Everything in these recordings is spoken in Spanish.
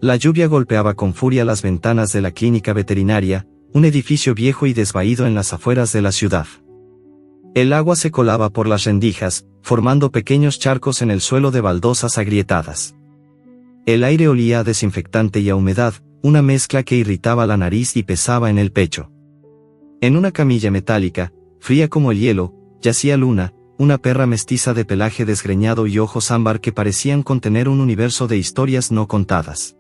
La lluvia golpeaba con furia las ventanas de la clínica veterinaria, un edificio viejo y desvaído en las afueras de la ciudad. El agua se colaba por las rendijas, formando pequeños charcos en el suelo de baldosas agrietadas. El aire olía a desinfectante y a humedad, una mezcla que irritaba la nariz y pesaba en el pecho. En una camilla metálica, fría como el hielo, yacía Luna, una perra mestiza de pelaje desgreñado y ojos ámbar que parecían contener un universo de historias no contadas.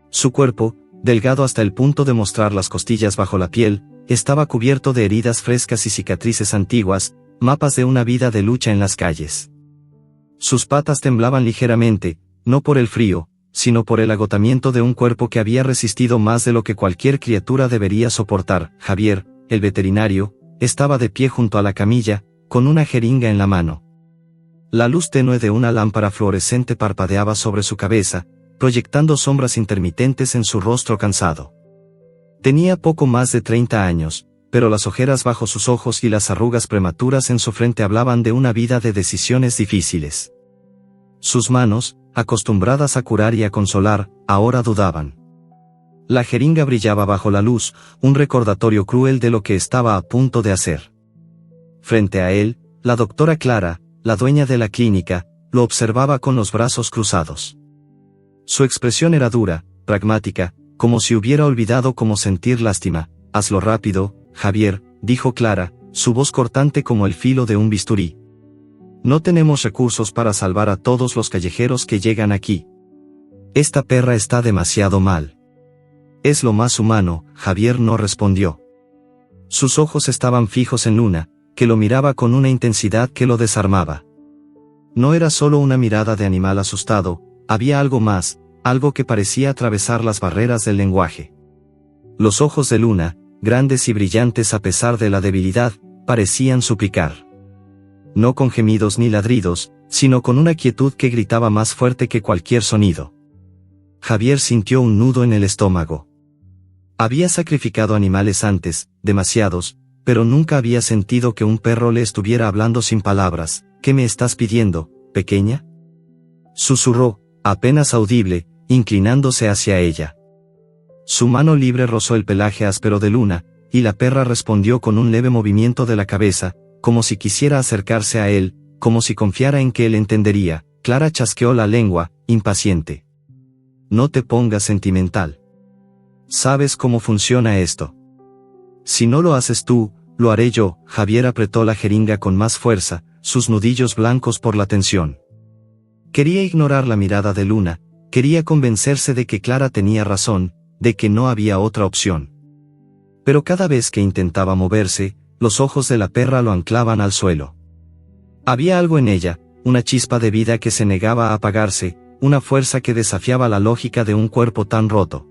Su cuerpo, delgado hasta el punto de mostrar las costillas bajo la piel, estaba cubierto de heridas frescas y cicatrices antiguas, mapas de una vida de lucha en las calles. Sus patas temblaban ligeramente, no por el frío, sino por el agotamiento de un cuerpo que había resistido más de lo que cualquier criatura debería soportar. Javier, el veterinario, estaba de pie junto a la camilla, con una jeringa en la mano. La luz tenue de una lámpara fluorescente parpadeaba sobre su cabeza, proyectando sombras intermitentes en su rostro cansado. Tenía poco más de 30 años, pero las ojeras bajo sus ojos y las arrugas prematuras en su frente hablaban de una vida de decisiones difíciles. Sus manos, acostumbradas a curar y a consolar, ahora dudaban. La jeringa brillaba bajo la luz, un recordatorio cruel de lo que estaba a punto de hacer. Frente a él, la doctora Clara, la dueña de la clínica, lo observaba con los brazos cruzados. Su expresión era dura, pragmática, como si hubiera olvidado cómo sentir lástima. «Hazlo rápido, Javier», dijo Clara, su voz cortante como el filo de un bisturí. «No tenemos recursos para salvar a todos los callejeros que llegan aquí. Esta perra está demasiado mal». «Es lo más humano», Javier no respondió. Sus ojos estaban fijos en Luna, que lo miraba con una intensidad que lo desarmaba. No era solo una mirada de animal asustado, había algo más, algo que parecía atravesar las barreras del lenguaje. Los ojos de Luna, grandes y brillantes a pesar de la debilidad, parecían suplicar. No con gemidos ni ladridos, sino con una quietud que gritaba más fuerte que cualquier sonido. Javier sintió un nudo en el estómago. Había sacrificado animales antes, demasiados, pero nunca había sentido que un perro le estuviera hablando sin palabras. «¿Qué me estás pidiendo, pequeña?», susurró, apenas audible, inclinándose hacia ella. Su mano libre rozó el pelaje áspero de Luna, y la perra respondió con un leve movimiento de la cabeza, como si quisiera acercarse a él, como si confiara en que él entendería. Clara chasqueó la lengua, impaciente. «No te pongas sentimental. ¿Sabes cómo funciona esto? Si no lo haces tú, lo haré yo». Javier apretó la jeringa con más fuerza, sus nudillos blancos por la tensión. Quería ignorar la mirada de Luna, quería convencerse de que Clara tenía razón, de que no había otra opción. Pero cada vez que intentaba moverse, los ojos de la perra lo anclaban al suelo. Había algo en ella, una chispa de vida que se negaba a apagarse, una fuerza que desafiaba la lógica de un cuerpo tan roto.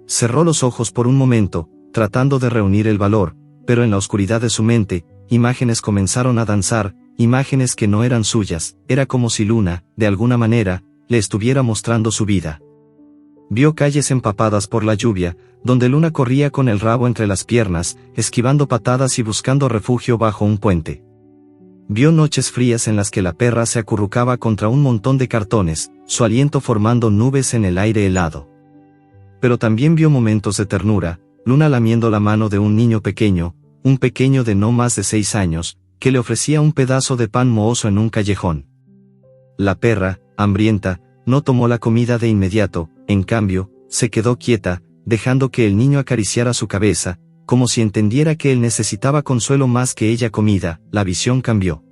Cerró los ojos por un momento, tratando de reunir el valor, pero en la oscuridad de su mente, imágenes comenzaron a danzar, imágenes que no eran suyas. Era como si Luna, de alguna manera, le estuviera mostrando su vida. Vio calles empapadas por la lluvia, donde Luna corría con el rabo entre las piernas, esquivando patadas y buscando refugio bajo un puente. Vio noches frías en las que la perra se acurrucaba contra un montón de cartones, su aliento formando nubes en el aire helado. Pero también vio momentos de ternura, Luna lamiendo la mano de un niño pequeño, un pequeño de no más de 6 años, que le ofrecía un pedazo de pan mohoso en un callejón. La perra, hambrienta, no tomó la comida de inmediato, en cambio, se quedó quieta, dejando que el niño acariciara su cabeza, como si entendiera que él necesitaba consuelo más que ella comida. La visión cambió.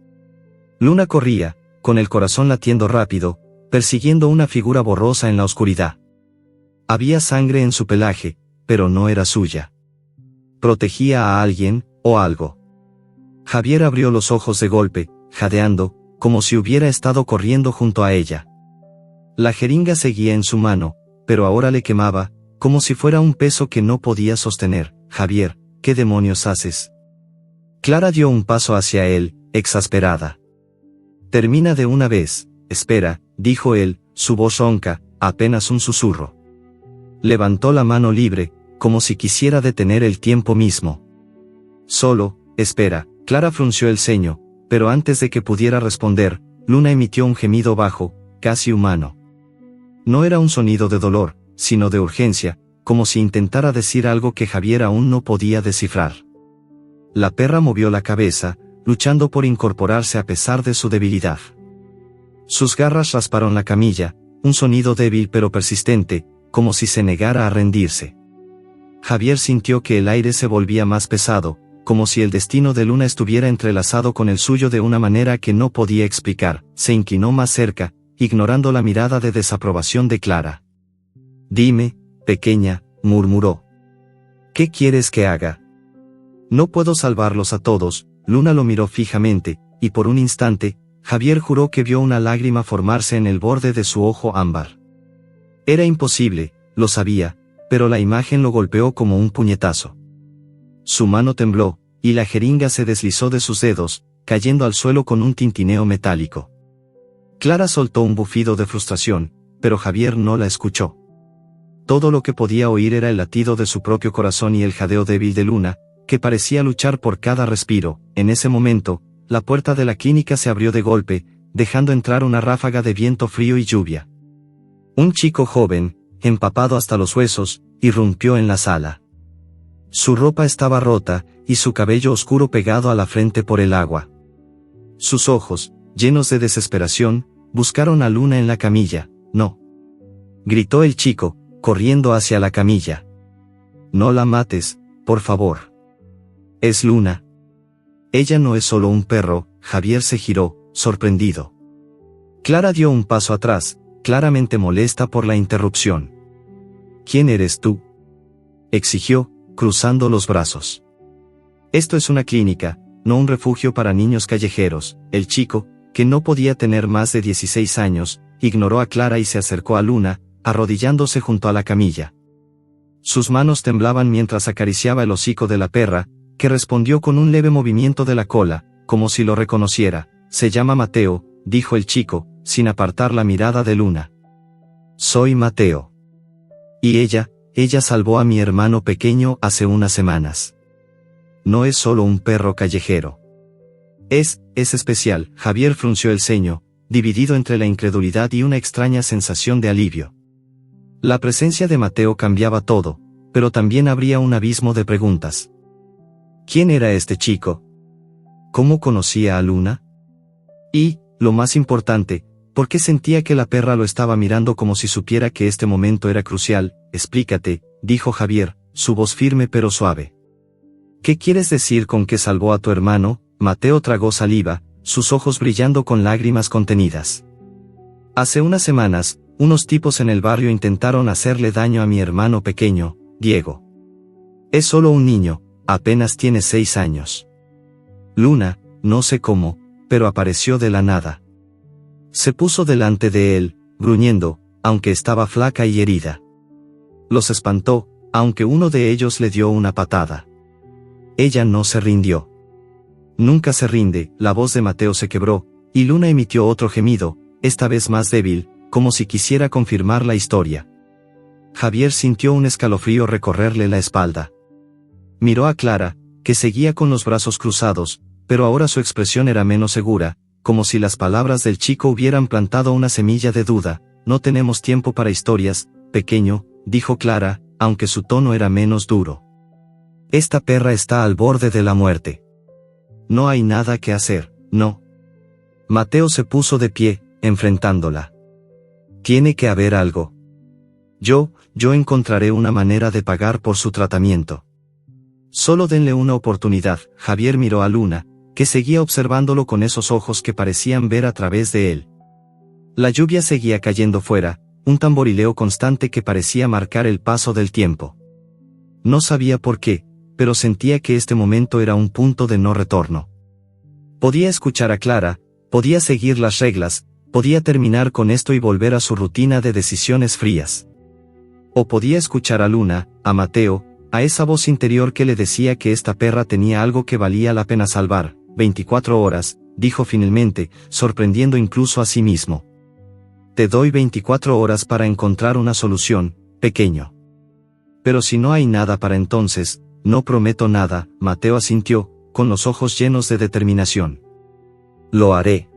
Luna corría, con el corazón latiendo rápido, persiguiendo una figura borrosa en la oscuridad. Había sangre en su pelaje, pero no era suya. Protegía a alguien, o algo. Javier abrió los ojos de golpe, jadeando, como si hubiera estado corriendo junto a ella. La jeringa seguía en su mano, pero ahora le quemaba, como si fuera un peso que no podía sostener. «Javier, ¿qué demonios haces?». Clara dio un paso hacia él, exasperada. «Termina de una vez». «Espera», dijo él, su voz ronca, apenas un susurro. Levantó la mano libre, como si quisiera detener el tiempo mismo. «Solo, espera». Clara frunció el ceño, pero antes de que pudiera responder, Luna emitió un gemido bajo, casi humano. No era un sonido de dolor, sino de urgencia, como si intentara decir algo que Javier aún no podía descifrar. La perra movió la cabeza, luchando por incorporarse a pesar de su debilidad. Sus garras rasparon la camilla, un sonido débil pero persistente, como si se negara a rendirse. Javier sintió que el aire se volvía más pesado, como si el destino de Luna estuviera entrelazado con el suyo de una manera que no podía explicar. Se inclinó más cerca, ignorando la mirada de desaprobación de Clara. «Dime, pequeña», murmuró. «¿Qué quieres que haga?» «No puedo salvarlos a todos». Luna lo miró fijamente, y por un instante, Javier juró que vio una lágrima formarse en el borde de su ojo ámbar. Era imposible, lo sabía, pero la imagen lo golpeó como un puñetazo. Su mano tembló, y la jeringa se deslizó de sus dedos, cayendo al suelo con un tintineo metálico. Clara soltó un bufido de frustración, pero Javier no la escuchó. Todo lo que podía oír era el latido de su propio corazón y el jadeo débil de Luna, que parecía luchar por cada respiro. En ese momento, la puerta de la clínica se abrió de golpe, dejando entrar una ráfaga de viento frío y lluvia. Un chico joven, empapado hasta los huesos, irrumpió en la sala. Su ropa estaba rota, y su cabello oscuro pegado a la frente por el agua. Sus ojos, llenos de desesperación, buscaron a Luna en la camilla. «No», gritó el chico, corriendo hacia la camilla. «No la mates, por favor. Es Luna. Ella no es solo un perro». Javier se giró, sorprendido. Clara dio un paso atrás, claramente molesta por la interrupción. «¿Quién eres tú?», exigió, cruzando los brazos. «Esto es una clínica, no un refugio para niños callejeros». El chico, que no podía tener más de 16 años, ignoró a Clara y se acercó a Luna, arrodillándose junto a la camilla. Sus manos temblaban mientras acariciaba el hocico de la perra, que respondió con un leve movimiento de la cola, como si lo reconociera. «Se llama Mateo», dijo el chico, sin apartar la mirada de Luna. «Soy Mateo. Y ella salvó a mi hermano pequeño hace unas semanas. No es solo un perro callejero. Es especial». Javier frunció el ceño, dividido entre la incredulidad y una extraña sensación de alivio. La presencia de Mateo cambiaba todo, pero también abría un abismo de preguntas. ¿Quién era este chico? ¿Cómo conocía a Luna? Y, lo más importante, ¿por qué sentía que la perra lo estaba mirando como si supiera que este momento era crucial? «Explícate», dijo Javier, su voz firme pero suave. «¿Qué quieres decir con que salvó a tu hermano?» Mateo tragó saliva, sus ojos brillando con lágrimas contenidas. «Hace unas semanas, unos tipos en el barrio intentaron hacerle daño a mi hermano pequeño, Diego. Es solo un niño, apenas tiene 6 años. Luna, no sé cómo, pero apareció de la nada. Se puso delante de él, gruñendo, aunque estaba flaca y herida. Los espantó, aunque uno de ellos le dio una patada. Ella no se rindió. Nunca se rinde». La voz de Mateo se quebró, y Luna emitió otro gemido, esta vez más débil, como si quisiera confirmar la historia. Javier sintió un escalofrío recorrerle la espalda. Miró a Clara, que seguía con los brazos cruzados, pero ahora su expresión era menos segura, como si las palabras del chico hubieran plantado una semilla de duda. «No tenemos tiempo para historias, pequeño», dijo Clara, aunque su tono era menos duro. «Esta perra está al borde de la muerte. No hay nada que hacer, no». Mateo se puso de pie, enfrentándola. «Tiene que haber algo. Yo encontraré una manera de pagar por su tratamiento. Solo denle una oportunidad». Javier miró a Luna, que seguía observándolo con esos ojos que parecían ver a través de él. La lluvia seguía cayendo fuera, un tamborileo constante que parecía marcar el paso del tiempo. No sabía por qué, pero sentía que este momento era un punto de no retorno. Podía escuchar a Clara, podía seguir las reglas, podía terminar con esto y volver a su rutina de decisiones frías. O podía escuchar a Luna, a Mateo, a esa voz interior que le decía que esta perra tenía algo que valía la pena salvar. 24 horas, dijo finalmente, sorprendiendo incluso a sí mismo. «Te doy 24 horas para encontrar una solución, pequeño. Pero si no hay nada para entonces, no prometo nada». Mateo asintió, con los ojos llenos de determinación. «Lo haré.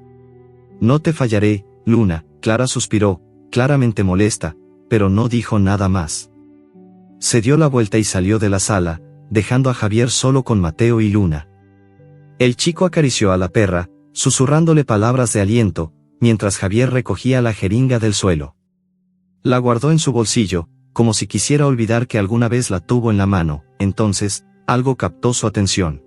No te fallaré, Luna». Clara suspiró, claramente molesta, pero no dijo nada más. Se dio la vuelta y salió de la sala, dejando a Javier solo con Mateo y Luna. El chico acarició a la perra, susurrándole palabras de aliento, mientras Javier recogía la jeringa del suelo. La guardó en su bolsillo, como si quisiera olvidar que alguna vez la tuvo en la mano. Entonces, algo captó su atención.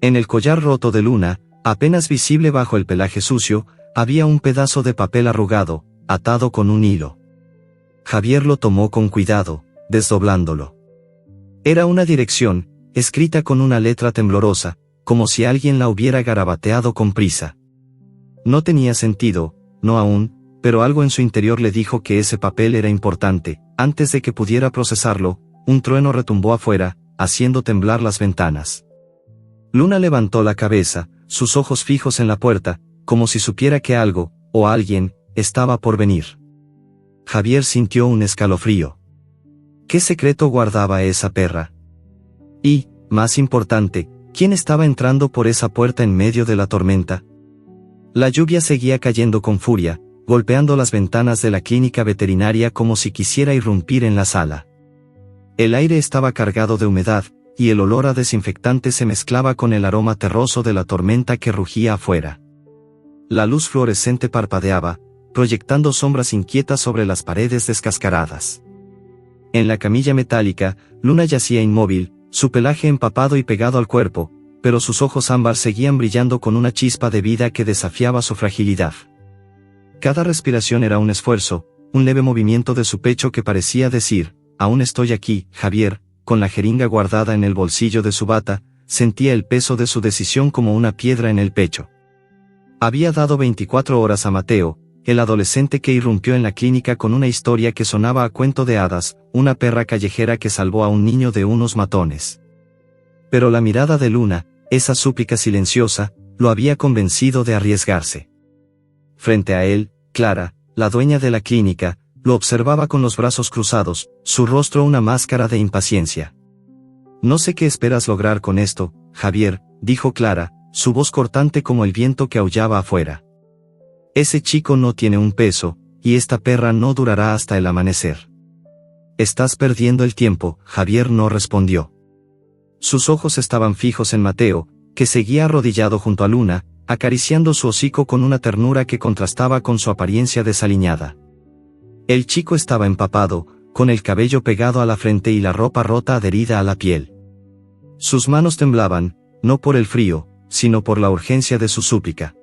En el collar roto de Luna, apenas visible bajo el pelaje sucio, había un pedazo de papel arrugado, atado con un hilo. Javier lo tomó con cuidado, desdoblándolo. Era una dirección, escrita con una letra temblorosa, como si alguien la hubiera garabateado con prisa. No tenía sentido, no aún, pero algo en su interior le dijo que ese papel era importante. Antes de que pudiera procesarlo, un trueno retumbó afuera, haciendo temblar las ventanas. Luna levantó la cabeza, sus ojos fijos en la puerta, como si supiera que algo, o alguien, estaba por venir. Javier sintió un escalofrío. ¿Qué secreto guardaba esa perra? Y, más importante, ¿quién estaba entrando por esa puerta en medio de la tormenta? La lluvia seguía cayendo con furia, golpeando las ventanas de la clínica veterinaria como si quisiera irrumpir en la sala. El aire estaba cargado de humedad, y el olor a desinfectante se mezclaba con el aroma terroso de la tormenta que rugía afuera. La luz fluorescente parpadeaba, proyectando sombras inquietas sobre las paredes descascaradas. En la camilla metálica, Luna yacía inmóvil, su pelaje empapado y pegado al cuerpo, pero sus ojos ámbar seguían brillando con una chispa de vida que desafiaba su fragilidad. Cada respiración era un esfuerzo, un leve movimiento de su pecho que parecía decir: «Aún estoy aquí». Javier, con la jeringa guardada en el bolsillo de su bata, sentía el peso de su decisión como una piedra en el pecho. Había dado 24 horas a Mateo, el adolescente que irrumpió en la clínica con una historia que sonaba a cuento de hadas, una perra callejera que salvó a un niño de unos matones. Pero la mirada de Luna, esa súplica silenciosa, lo había convencido de arriesgarse. Frente a él, Clara, la dueña de la clínica, lo observaba con los brazos cruzados, su rostro una máscara de impaciencia. «No sé qué esperas lograr con esto, Javier», dijo Clara, su voz cortante como el viento que aullaba afuera. «Ese chico no tiene un peso, y esta perra no durará hasta el amanecer». «Estás perdiendo el tiempo», Javier no respondió. Sus ojos estaban fijos en Mateo, que seguía arrodillado junto a Luna, acariciando su hocico con una ternura que contrastaba con su apariencia desaliñada. El chico estaba empapado, con el cabello pegado a la frente y la ropa rota adherida a la piel. Sus manos temblaban, no por el frío, sino por la urgencia de su súplica.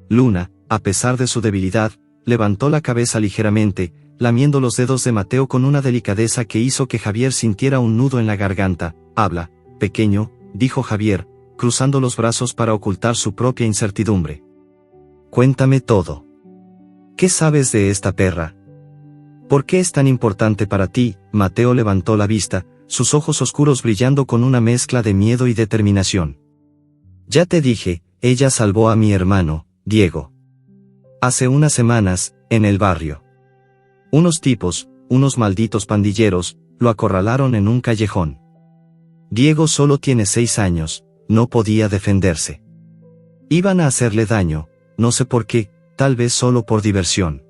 Luna, a pesar de su debilidad, levantó la cabeza ligeramente, lamiendo los dedos de Mateo con una delicadeza que hizo que Javier sintiera un nudo en la garganta. «Habla, pequeño», dijo Javier, cruzando los brazos para ocultar su propia incertidumbre. «Cuéntame todo. ¿Qué sabes de esta perra? ¿Por qué es tan importante para ti?» Mateo levantó la vista, sus ojos oscuros brillando con una mezcla de miedo y determinación. «Ya te dije, ella salvó a mi hermano, Diego. Hace unas semanas, en el barrio. Unos tipos, unos malditos pandilleros, lo acorralaron en un callejón. Diego solo tiene 6 años, no podía defenderse. Iban a hacerle daño, no sé por qué, tal vez solo por diversión».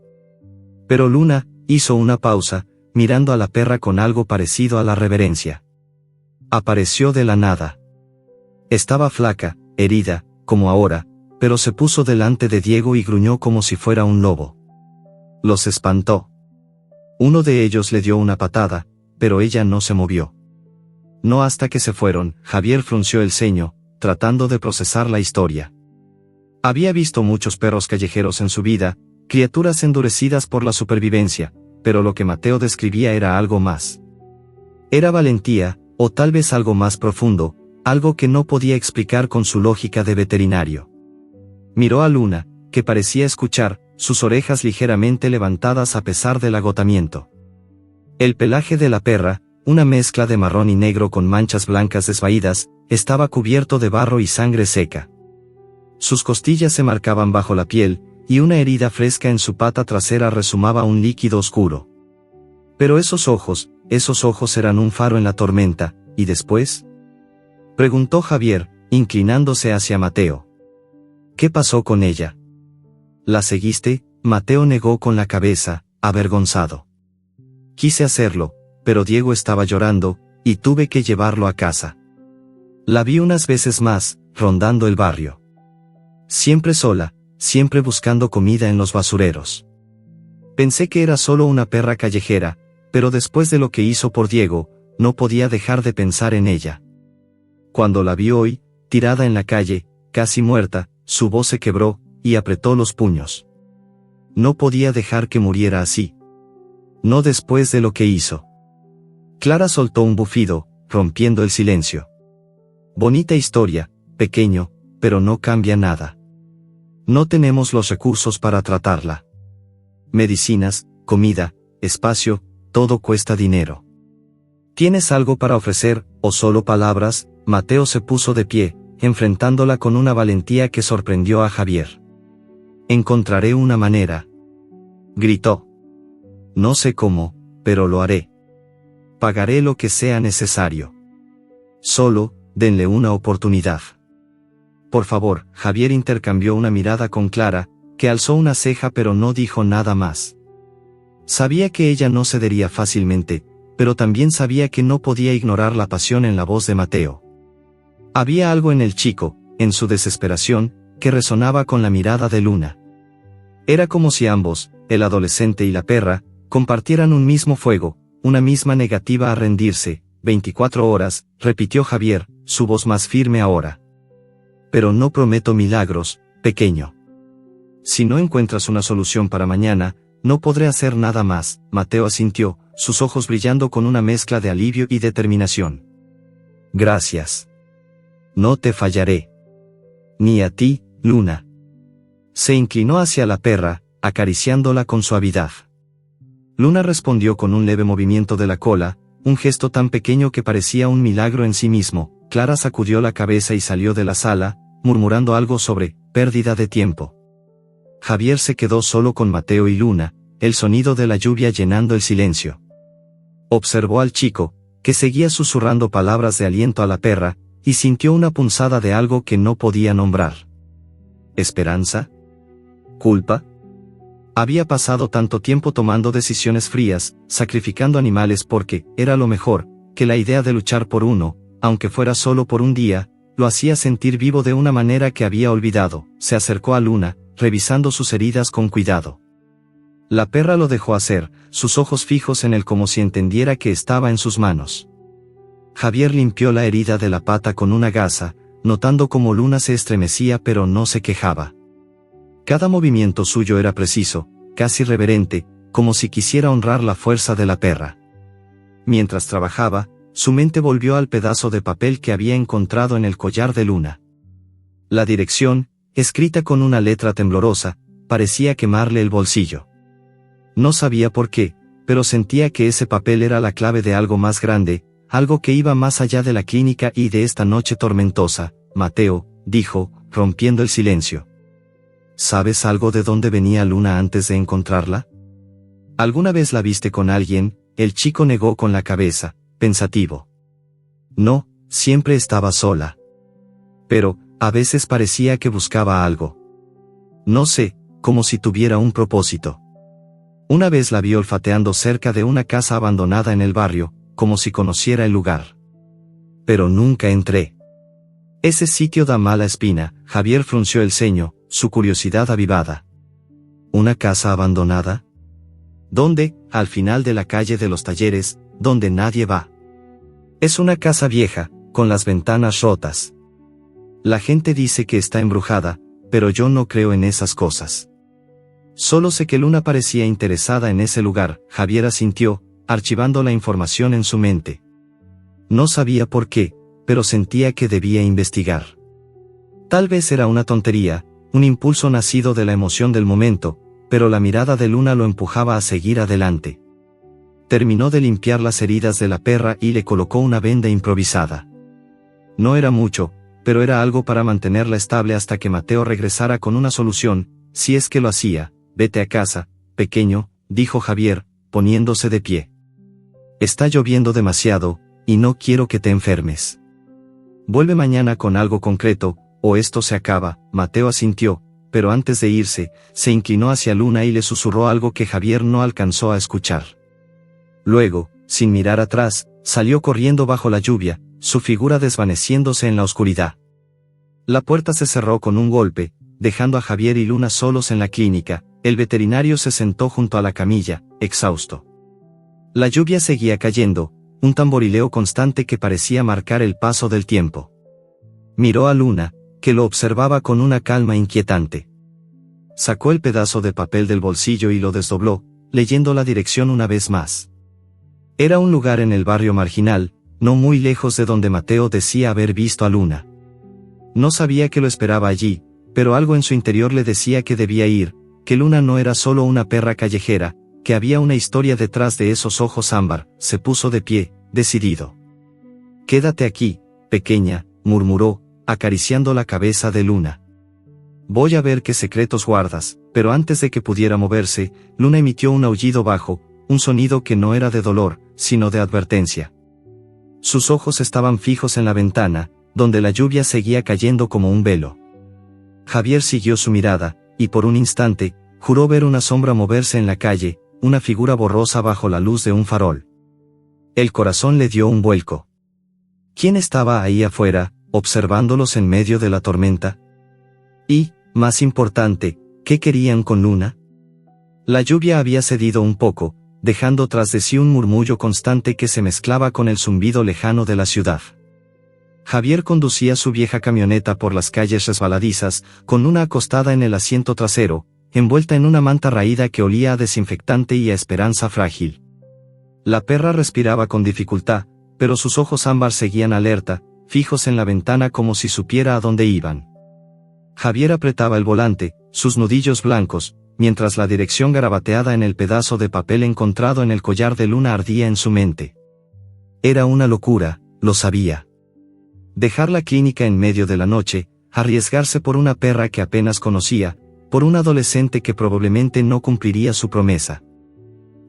Pero Luna hizo una pausa, mirando a la perra con algo parecido a la reverencia. Apareció de la nada. Estaba flaca, herida, como ahora, pero se puso delante de Diego y gruñó como si fuera un lobo. Los espantó. Uno de ellos le dio una patada, pero ella no se movió. No hasta que se fueron. Javier frunció el ceño, tratando de procesar la historia. Había visto muchos perros callejeros en su vida, criaturas endurecidas por la supervivencia, pero lo que Mateo describía era algo más. Era valentía, o tal vez algo más profundo, algo que no podía explicar con su lógica de veterinario. Miró a Luna, que parecía escuchar, sus orejas ligeramente levantadas a pesar del agotamiento. El pelaje de la perra, una mezcla de marrón y negro con manchas blancas desvaídas, estaba cubierto de barro y sangre seca. Sus costillas se marcaban bajo la piel, y una herida fresca en su pata trasera resumaba un líquido oscuro. Pero esos ojos eran un faro en la tormenta, ¿y después?, preguntó Javier, inclinándose hacia Mateo. ¿Qué pasó con ella? ¿La seguiste?, Mateo negó con la cabeza, avergonzado. Quise hacerlo, pero Diego estaba llorando, y tuve que llevarlo a casa. La vi unas veces más, rondando el barrio. Siempre sola, siempre buscando comida en los basureros. Pensé que era solo una perra callejera, pero después de lo que hizo por Diego, no podía dejar de pensar en ella. Cuando la vi hoy, tirada en la calle, casi muerta, su voz se quebró, y apretó los puños. No podía dejar que muriera así. No después de lo que hizo. Clara soltó un bufido, rompiendo el silencio. Bonita historia, pequeño, pero no cambia nada. No tenemos los recursos para tratarla. Medicinas, comida, espacio, todo cuesta dinero. ¿Tienes algo para ofrecer, o solo palabras? Mateo se puso de pie, enfrentándola con una valentía que sorprendió a Javier. Encontraré una manera. Gritó. No sé cómo, pero lo haré. Pagaré lo que sea necesario. Solo, denle una oportunidad. Por favor, Javier intercambió una mirada con Clara, que alzó una ceja pero no dijo nada más. Sabía que ella no cedería fácilmente, pero también sabía que no podía ignorar la pasión en la voz de Mateo. Había algo en el chico, en su desesperación, que resonaba con la mirada de Luna. Era como si ambos, el adolescente y la perra, compartieran un mismo fuego, una misma negativa a rendirse. 24 horas, repitió Javier, su voz más firme ahora. Pero no prometo milagros, pequeño. Si no encuentras una solución para mañana, no podré hacer nada más. Mateo asintió, sus ojos brillando con una mezcla de alivio y determinación. Gracias. No te fallaré. Ni a ti, Luna. Se inclinó hacia la perra, acariciándola con suavidad. Luna respondió con un leve movimiento de la cola, un gesto tan pequeño que parecía un milagro en sí mismo. Clara sacudió la cabeza y salió de la sala, murmurando algo sobre pérdida de tiempo. Javier se quedó solo con Mateo y Luna, el sonido de la lluvia llenando el silencio. Observó al chico, que seguía susurrando palabras de aliento a la perra, y sintió una punzada de algo que no podía nombrar. ¿Esperanza? ¿Culpa? Había pasado tanto tiempo tomando decisiones frías, sacrificando animales porque era lo mejor, que la idea de luchar por uno, aunque fuera solo por un día, lo hacía sentir vivo de una manera que había olvidado. Se acercó a Luna, revisando sus heridas con cuidado. La perra lo dejó hacer, sus ojos fijos en él como si entendiera que estaba en sus manos. Javier limpió la herida de la pata con una gasa, notando cómo Luna se estremecía pero no se quejaba. Cada movimiento suyo era preciso, casi reverente, como si quisiera honrar la fuerza de la perra. Mientras trabajaba, su mente volvió al pedazo de papel que había encontrado en el collar de Luna. La dirección, escrita con una letra temblorosa, parecía quemarle el bolsillo. No sabía por qué, pero sentía que ese papel era la clave de algo más grande, algo que iba más allá de la clínica y de esta noche tormentosa. Mateo, dijo, rompiendo el silencio. ¿Sabes algo de dónde venía Luna antes de encontrarla? ¿Alguna vez la viste con alguien? El chico negó con la cabeza, pensativo. No, siempre estaba sola. Pero, a veces parecía que buscaba algo. No sé, como si tuviera un propósito. Una vez la vi olfateando cerca de una casa abandonada en el barrio, como si conociera el lugar. Pero nunca entré. Ese sitio da mala espina. Javier frunció el ceño, su curiosidad avivada. ¿Una casa abandonada? ¿Dónde? Al final de la calle de los Talleres, donde nadie va. Es una casa vieja, con las ventanas rotas. La gente dice que está embrujada, pero yo no creo en esas cosas. Solo sé que Luna parecía interesada en ese lugar. Javier asintió, archivando la información en su mente. No sabía por qué, pero sentía que debía investigar. Tal vez era una tontería, un impulso nacido de la emoción del momento, pero la mirada de Luna lo empujaba a seguir adelante. Terminó de limpiar las heridas de la perra y le colocó una venda improvisada. No era mucho, pero era algo para mantenerla estable hasta que Mateo regresara con una solución. Si es que lo hacía. Vete a casa, pequeño, dijo Javier, poniéndose de pie. Está lloviendo demasiado, y no quiero que te enfermes. Vuelve mañana con algo concreto, o esto se acaba. Mateo asintió, pero antes de irse, se inclinó hacia Luna y le susurró algo que Javier no alcanzó a escuchar. Luego, sin mirar atrás, salió corriendo bajo la lluvia, su figura desvaneciéndose en la oscuridad. La puerta se cerró con un golpe, dejando a Javier y Luna solos en la clínica. El veterinario se sentó junto a la camilla, exhausto. La lluvia seguía cayendo, un tamborileo constante que parecía marcar el paso del tiempo. Miró a Luna, que lo observaba con una calma inquietante. Sacó el pedazo de papel del bolsillo y lo desdobló, leyendo la dirección una vez más. Era un lugar en el barrio marginal, no muy lejos de donde Mateo decía haber visto a Luna. No sabía que lo esperaba allí, pero algo en su interior le decía que debía ir, que Luna no era solo una perra callejera, que había una historia detrás de esos ojos ámbar. Se puso de pie, decidido. «Quédate aquí, pequeña», murmuró, acariciando la cabeza de Luna. «Voy a ver qué secretos guardas», pero antes de que pudiera moverse, Luna emitió un aullido bajo, un sonido que no era de dolor, sino de advertencia. Sus ojos estaban fijos en la ventana, donde la lluvia seguía cayendo como un velo. Javier siguió su mirada, y por un instante, juró ver una sombra moverse en la calle, una figura borrosa bajo la luz de un farol. El corazón le dio un vuelco. ¿Quién estaba ahí afuera, observándolos en medio de la tormenta? Y, más importante, ¿qué querían con Luna? La lluvia había cedido un poco, dejando tras de sí un murmullo constante que se mezclaba con el zumbido lejano de la ciudad. Javier conducía su vieja camioneta por las calles resbaladizas, con Luna acostada en el asiento trasero, envuelta en una manta raída que olía a desinfectante y a esperanza frágil. La perra respiraba con dificultad, pero sus ojos ámbar seguían alerta, fijos en la ventana como si supiera a dónde iban. Javier apretaba el volante, sus nudillos blancos, mientras la dirección garabateada en el pedazo de papel encontrado en el collar de Luna ardía en su mente. Era una locura, lo sabía. Dejar la clínica en medio de la noche, arriesgarse por una perra que apenas conocía, por un adolescente que probablemente no cumpliría su promesa.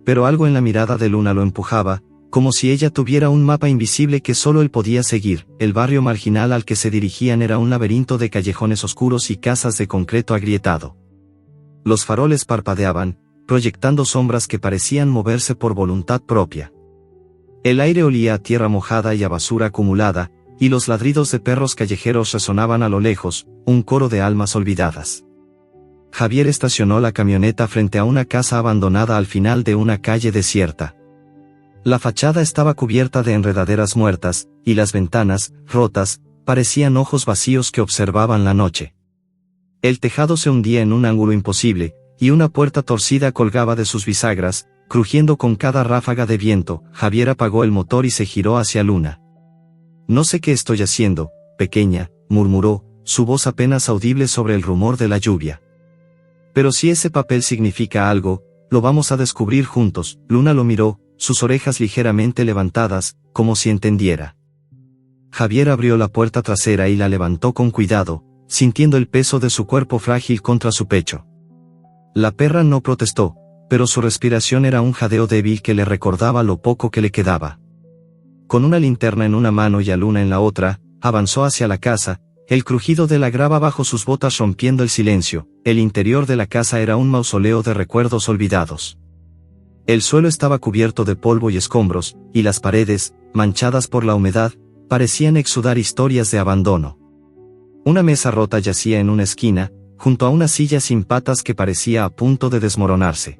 Pero algo en la mirada de Luna lo empujaba, como si ella tuviera un mapa invisible que solo él podía seguir. El barrio marginal al que se dirigían era un laberinto de callejones oscuros y casas de concreto agrietado. Los faroles parpadeaban, proyectando sombras que parecían moverse por voluntad propia. El aire olía a tierra mojada y a basura acumulada, y los ladridos de perros callejeros resonaban a lo lejos, un coro de almas olvidadas. Javier estacionó la camioneta frente a una casa abandonada al final de una calle desierta. La fachada estaba cubierta de enredaderas muertas, y las ventanas, rotas, parecían ojos vacíos que observaban la noche. El tejado se hundía en un ángulo imposible, y una puerta torcida colgaba de sus bisagras, crujiendo con cada ráfaga de viento. Javier apagó el motor y se giró hacia Luna. «No sé qué estoy haciendo, pequeña», murmuró, su voz apenas audible sobre el rumor de la lluvia. «Pero si ese papel significa algo, lo vamos a descubrir juntos». Luna lo miró, sus orejas ligeramente levantadas, como si entendiera. Javier abrió la puerta trasera y la levantó con cuidado, sintiendo el peso de su cuerpo frágil contra su pecho. La perra no protestó, pero su respiración era un jadeo débil que le recordaba lo poco que le quedaba. Con una linterna en una mano y a Luna en la otra, avanzó hacia la casa, el crujido de la grava bajo sus botas rompiendo el silencio. El interior de la casa era un mausoleo de recuerdos olvidados. El suelo estaba cubierto de polvo y escombros, y las paredes, manchadas por la humedad, parecían exudar historias de abandono. Una mesa rota yacía en una esquina, junto a una silla sin patas que parecía a punto de desmoronarse.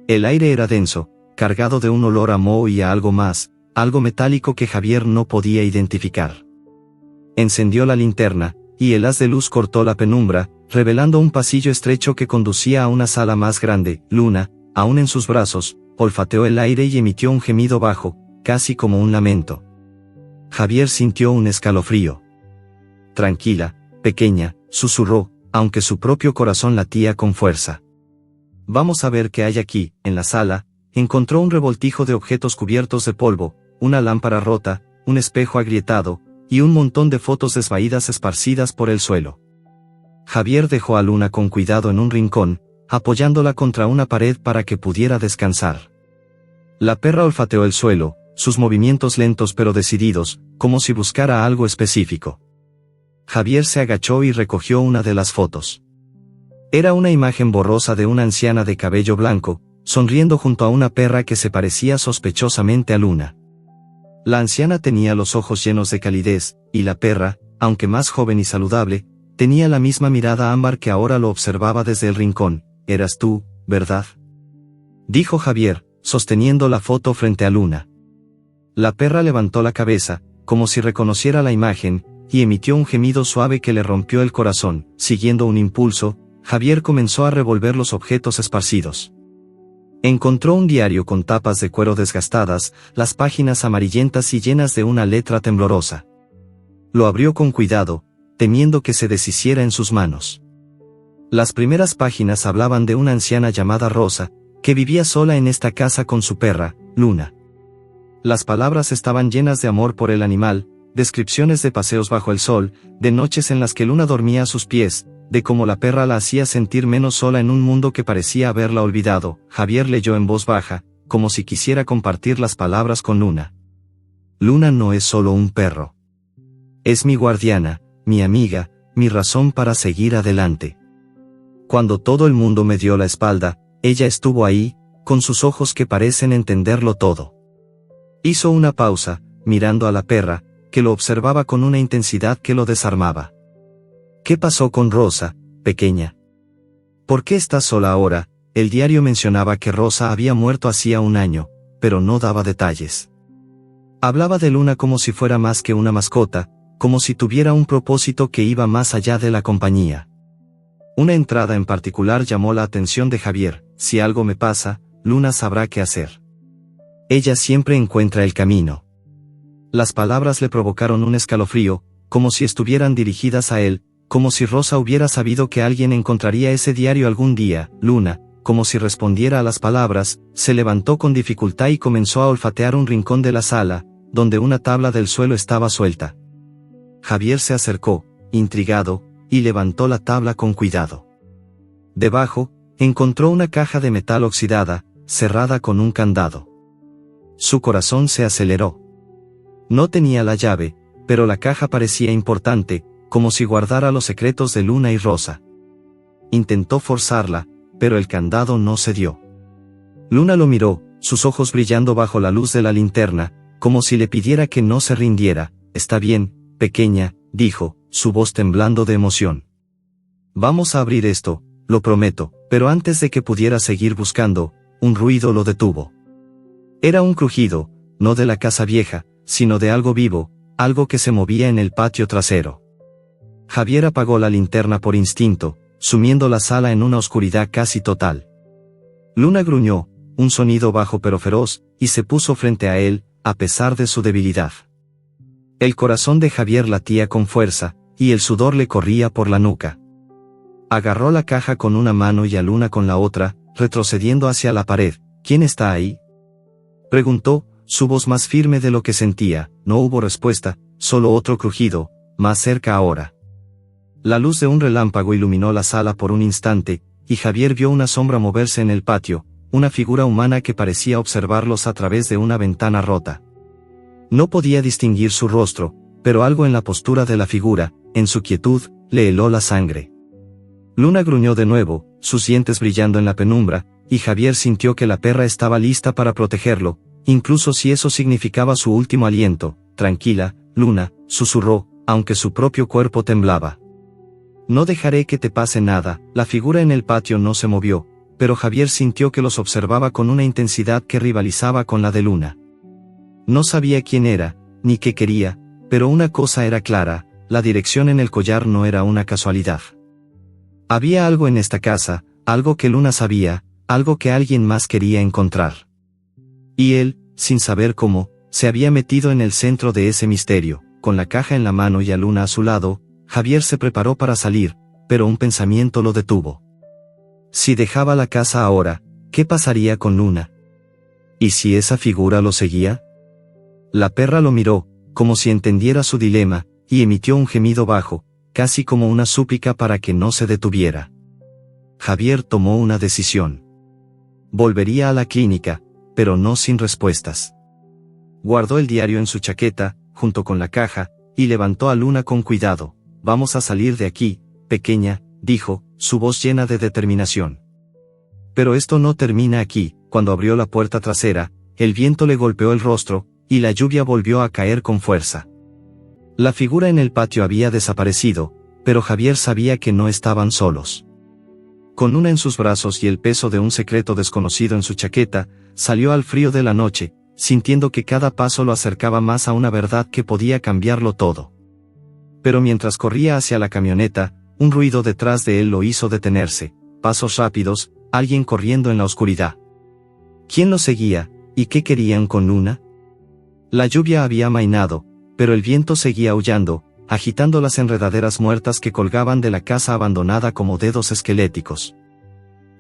El aire era denso, cargado de un olor a moho y a algo más, algo metálico que Javier no podía identificar. Encendió la linterna, y el haz de luz cortó la penumbra, revelando un pasillo estrecho que conducía a una sala más grande. Luna, aún en sus brazos, olfateó el aire y emitió un gemido bajo, casi como un lamento. Javier sintió un escalofrío. «Tranquila, pequeña», susurró, aunque su propio corazón latía con fuerza. «Vamos a ver qué hay aquí». En la sala, encontró un revoltijo de objetos cubiertos de polvo, una lámpara rota, un espejo agrietado, y un montón de fotos desvaídas esparcidas por el suelo. Javier dejó a Luna con cuidado en un rincón, apoyándola contra una pared para que pudiera descansar. La perra olfateó el suelo, sus movimientos lentos pero decididos, como si buscara algo específico. Javier se agachó y recogió una de las fotos. Era una imagen borrosa de una anciana de cabello blanco, sonriendo junto a una perra que se parecía sospechosamente a Luna. La anciana tenía los ojos llenos de calidez, y la perra, aunque más joven y saludable, tenía la misma mirada ámbar que ahora lo observaba desde el rincón. «Eras tú, ¿verdad?», dijo Javier, sosteniendo la foto frente a Luna. La perra levantó la cabeza, como si reconociera la imagen, y emitió un gemido suave que le rompió el corazón. Siguiendo un impulso, Javier comenzó a revolver los objetos esparcidos. Encontró un diario con tapas de cuero desgastadas, las páginas amarillentas y llenas de una letra temblorosa. Lo abrió con cuidado, temiendo que se deshiciera en sus manos. Las primeras páginas hablaban de una anciana llamada Rosa, que vivía sola en esta casa con su perra, Luna. Las palabras estaban llenas de amor por el animal, descripciones de paseos bajo el sol, de noches en las que Luna dormía a sus pies, de cómo la perra la hacía sentir menos sola en un mundo que parecía haberla olvidado. Javier leyó en voz baja, como si quisiera compartir las palabras con Luna. Luna no es solo un perro. Es mi guardiana, mi amiga, mi razón para seguir adelante. Cuando todo el mundo me dio la espalda, ella estuvo ahí, con sus ojos que parecen entenderlo todo. Hizo una pausa, mirando a la perra, que lo observaba con una intensidad que lo desarmaba. ¿Qué pasó con Rosa, pequeña? ¿Por qué estás sola ahora? El diario mencionaba que Rosa había muerto hacía un año, pero no daba detalles. Hablaba de Luna como si fuera más que una mascota, como si tuviera un propósito que iba más allá de la compañía. Una entrada en particular llamó la atención de Javier: si algo me pasa, Luna sabrá qué hacer. Ella siempre encuentra el camino. Las palabras le provocaron un escalofrío, como si estuvieran dirigidas a él, como si Rosa hubiera sabido que alguien encontraría ese diario algún día. Luna, como si respondiera a las palabras, se levantó con dificultad y comenzó a olfatear un rincón de la sala, donde una tabla del suelo estaba suelta. Javier se acercó, intrigado, y levantó la tabla con cuidado. Debajo, encontró una caja de metal oxidada, cerrada con un candado. Su corazón se aceleró. No tenía la llave, pero la caja parecía importante, como si guardara los secretos de Luna y Rosa. Intentó forzarla, pero el candado no cedió. Luna lo miró, sus ojos brillando bajo la luz de la linterna, como si le pidiera que no se rindiera. «Está bien, pequeña», dijo, su voz temblando de emoción. «Vamos a abrir esto, lo prometo». Pero antes de que pudiera seguir buscando, un ruido lo detuvo. Era un crujido, no de la casa vieja, sino de algo vivo, algo que se movía en el patio trasero. Javier apagó la linterna por instinto, sumiendo la sala en una oscuridad casi total. Luna gruñó, un sonido bajo pero feroz, y se puso frente a él, a pesar de su debilidad. El corazón de Javier latía con fuerza, y el sudor le corría por la nuca. Agarró la caja con una mano y a Luna con la otra, retrocediendo hacia la pared. «¿Quién está ahí?», preguntó, su voz más firme de lo que sentía. No hubo respuesta, solo otro crujido, más cerca ahora. La luz de un relámpago iluminó la sala por un instante, y Javier vio una sombra moverse en el patio, una figura humana que parecía observarlos a través de una ventana rota. No podía distinguir su rostro, pero algo en la postura de la figura, en su quietud, le heló la sangre. Luna gruñó de nuevo, sus dientes brillando en la penumbra, y Javier sintió que la perra estaba lista para protegerlo, incluso si eso significaba su último aliento. «Tranquila, Luna», susurró, aunque su propio cuerpo temblaba. «No dejaré que te pase nada». La figura en el patio no se movió, pero Javier sintió que los observaba con una intensidad que rivalizaba con la de Luna. No sabía quién era, ni qué quería, pero una cosa era clara: la dirección en el collar no era una casualidad. Había algo en esta casa, algo que Luna sabía, algo que alguien más quería encontrar. Y él, sin saber cómo, se había metido en el centro de ese misterio. Con la caja en la mano y a Luna a su lado, Javier se preparó para salir, pero un pensamiento lo detuvo. Si dejaba la casa ahora, ¿qué pasaría con Luna? ¿Y si esa figura lo seguía? La perra lo miró, como si entendiera su dilema, y emitió un gemido bajo, casi como una súplica para que no se detuviera. Javier tomó una decisión. Volvería a la clínica, pero no sin respuestas. Guardó el diario en su chaqueta, junto con la caja, y levantó a Luna con cuidado. «Vamos a salir de aquí, pequeña», dijo, su voz llena de determinación. Pero esto no termina aquí. Cuando abrió la puerta trasera, el viento le golpeó el rostro, y la lluvia volvió a caer con fuerza. La figura en el patio había desaparecido, pero Javier sabía que no estaban solos. Con Luna en sus brazos y el peso de un secreto desconocido en su chaqueta, salió al frío de la noche, sintiendo que cada paso lo acercaba más a una verdad que podía cambiarlo todo. Pero mientras corría hacia la camioneta, un ruido detrás de él lo hizo detenerse, pasos rápidos, alguien corriendo en la oscuridad. ¿Quién lo seguía, y qué querían con Luna? La lluvia había amainado, pero el viento seguía aullando, agitando las enredaderas muertas que colgaban de la casa abandonada como dedos esqueléticos.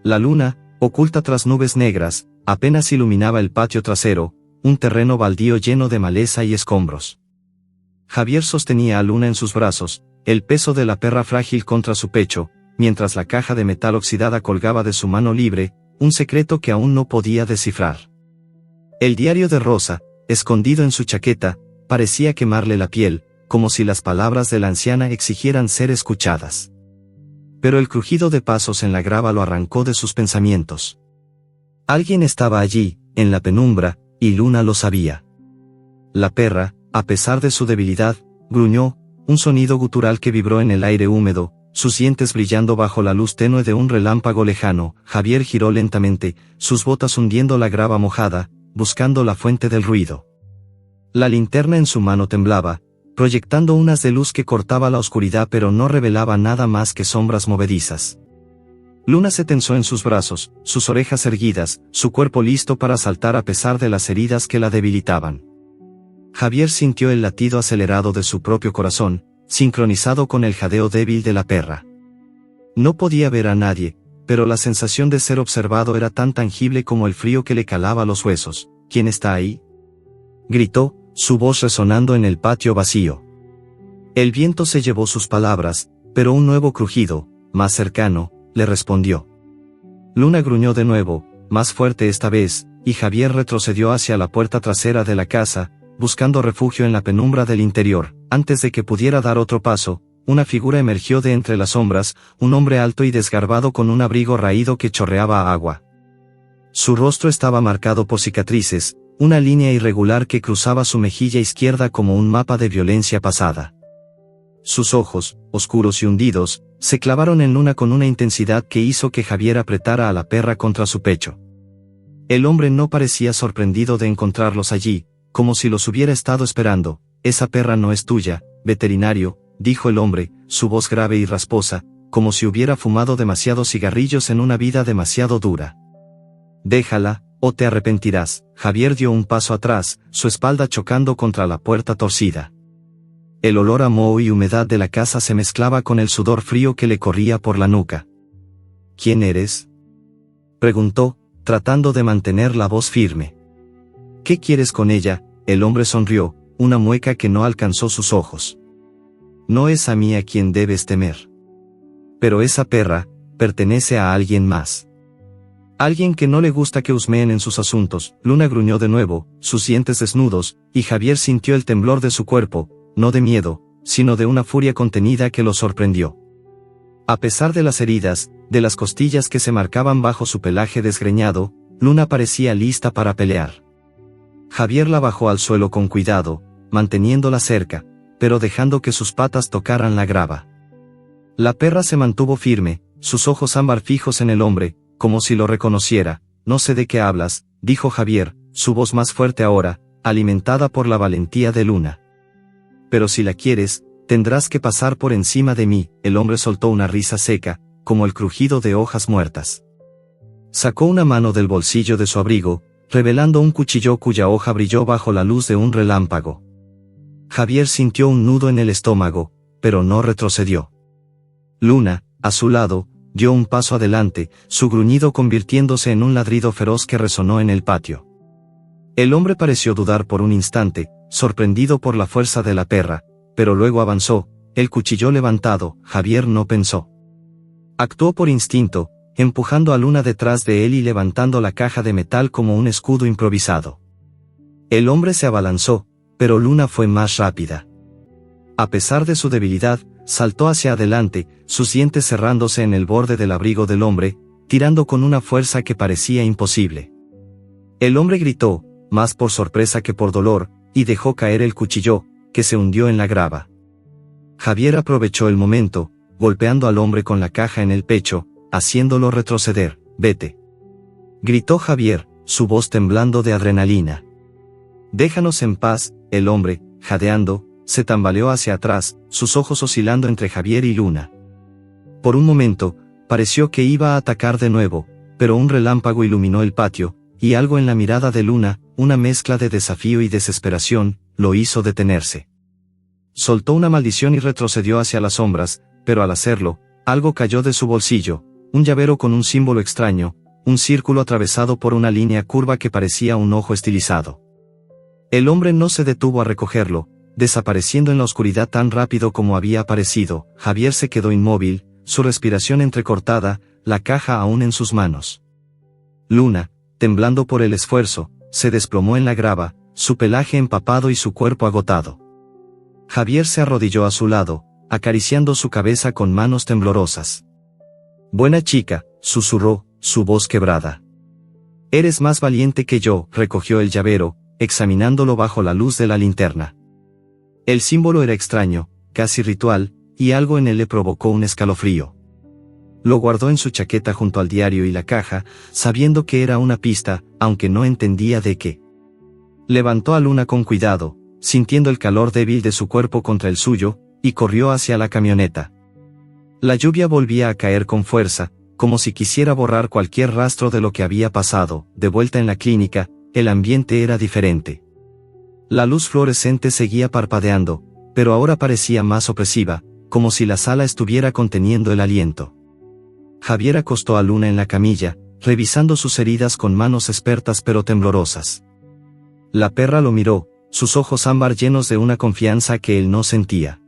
La luna, oculta tras nubes negras, apenas iluminaba el patio trasero, un terreno baldío lleno de maleza y escombros. Javier sostenía a Luna en sus brazos, el peso de la perra frágil contra su pecho, mientras la caja de metal oxidada colgaba de su mano libre, un secreto que aún no podía descifrar. El diario de Rosa, escondido en su chaqueta, parecía quemarle la piel, como si las palabras de la anciana exigieran ser escuchadas. Pero el crujido de pasos en la grava lo arrancó de sus pensamientos. Alguien estaba allí, en la penumbra, y Luna lo sabía. La perra, a pesar de su debilidad, gruñó, un sonido gutural que vibró en el aire húmedo, sus dientes brillando bajo la luz tenue de un relámpago lejano. Javier giró lentamente, sus botas hundiendo la grava mojada, buscando la fuente del ruido. La linterna en su mano temblaba, proyectando un haz de luz que cortaba la oscuridad pero no revelaba nada más que sombras movedizas. Luna se tensó en sus brazos, sus orejas erguidas, su cuerpo listo para saltar a pesar de las heridas que la debilitaban. Javier sintió el latido acelerado de su propio corazón, sincronizado con el jadeo débil de la perra. No podía ver a nadie, pero la sensación de ser observado era tan tangible como el frío que le calaba los huesos. ¿Quién está ahí?, gritó, su voz resonando en el patio vacío. El viento se llevó sus palabras, pero un nuevo crujido, más cercano, le respondió. Luna gruñó de nuevo, más fuerte esta vez, y Javier retrocedió hacia la puerta trasera de la casa, buscando refugio en la penumbra del interior. Antes de que pudiera dar otro paso, una figura emergió de entre las sombras, un hombre alto y desgarbado con un abrigo raído que chorreaba agua. Su rostro estaba marcado por cicatrices, una línea irregular que cruzaba su mejilla izquierda como un mapa de violencia pasada. Sus ojos, oscuros y hundidos, se clavaron en Luna con una intensidad que hizo que Javier apretara a la perra contra su pecho. El hombre no parecía sorprendido de encontrarlos allí, como si los hubiera estado esperando. Esa perra no es tuya, veterinario, dijo el hombre, su voz grave y rasposa, como si hubiera fumado demasiados cigarrillos en una vida demasiado dura. Déjala, o te arrepentirás. Javier dio un paso atrás, su espalda chocando contra la puerta torcida. El olor a moho y humedad de la casa se mezclaba con el sudor frío que le corría por la nuca. ¿Quién eres?, preguntó, tratando de mantener la voz firme. ¿Qué quieres con ella? El hombre sonrió, una mueca que no alcanzó sus ojos. No es a mí a quien debes temer. Pero esa perra pertenece a alguien más. Alguien que no le gusta que husmeen en sus asuntos. Luna gruñó de nuevo, sus dientes desnudos, y Javier sintió el temblor de su cuerpo, no de miedo, sino de una furia contenida que lo sorprendió. A pesar de las heridas, de las costillas que se marcaban bajo su pelaje desgreñado, Luna parecía lista para pelear. Javier la bajó al suelo con cuidado, manteniéndola cerca, pero dejando que sus patas tocaran la grava. La perra se mantuvo firme, sus ojos ámbar fijos en el hombre, como si lo reconociera. No sé de qué hablas, dijo Javier, su voz más fuerte ahora, alimentada por la valentía de Luna. Pero si la quieres, tendrás que pasar por encima de mí. El hombre soltó una risa seca, como el crujido de hojas muertas. Sacó una mano del bolsillo de su abrigo, revelando un cuchillo cuya hoja brilló bajo la luz de un relámpago. Javier sintió un nudo en el estómago, pero no retrocedió. Luna, a su lado, dio un paso adelante, su gruñido convirtiéndose en un ladrido feroz que resonó en el patio. El hombre pareció dudar por un instante, sorprendido por la fuerza de la perra, pero luego avanzó, el cuchillo levantado. Javier no pensó. Actuó por instinto, empujando a Luna detrás de él y levantando la caja de metal como un escudo improvisado. El hombre se abalanzó, pero Luna fue más rápida. A pesar de su debilidad, saltó hacia adelante, sus dientes cerrándose en el borde del abrigo del hombre, tirando con una fuerza que parecía imposible. El hombre gritó, más por sorpresa que por dolor, y dejó caer el cuchillo, que se hundió en la grava. Javier aprovechó el momento, golpeando al hombre con la caja en el pecho, haciéndolo retroceder. «Vete», gritó Javier, su voz temblando de adrenalina. «Déjanos en paz». El hombre, jadeando, se tambaleó hacia atrás, sus ojos oscilando entre Javier y Luna. Por un momento, pareció que iba a atacar de nuevo, pero un relámpago iluminó el patio, y algo en la mirada de Luna, una mezcla de desafío y desesperación, lo hizo detenerse. Soltó una maldición y retrocedió hacia las sombras, pero al hacerlo, algo cayó de su bolsillo, un llavero con un símbolo extraño, un círculo atravesado por una línea curva que parecía un ojo estilizado. El hombre no se detuvo a recogerlo, desapareciendo en la oscuridad tan rápido como había aparecido. Javier se quedó inmóvil, su respiración entrecortada, la caja aún en sus manos. Luna, temblando por el esfuerzo, se desplomó en la grava, su pelaje empapado y su cuerpo agotado. Javier se arrodilló a su lado, acariciando su cabeza con manos temblorosas. «Buena chica», susurró, su voz quebrada. «Eres más valiente que yo», recogió el llavero, examinándolo bajo la luz de la linterna. El símbolo era extraño, casi ritual, y algo en él le provocó un escalofrío. Lo guardó en su chaqueta junto al diario y la caja, sabiendo que era una pista, aunque no entendía de qué. Levantó a Luna con cuidado, sintiendo el calor débil de su cuerpo contra el suyo, y corrió hacia la camioneta. La lluvia volvía a caer con fuerza, como si quisiera borrar cualquier rastro de lo que había pasado. De vuelta en la clínica, el ambiente era diferente. La luz fluorescente seguía parpadeando, pero ahora parecía más opresiva, como si la sala estuviera conteniendo el aliento. Javier acostó a Luna en la camilla, revisando sus heridas con manos expertas pero temblorosas. La perra lo miró, sus ojos ámbar llenos de una confianza que él no sentía.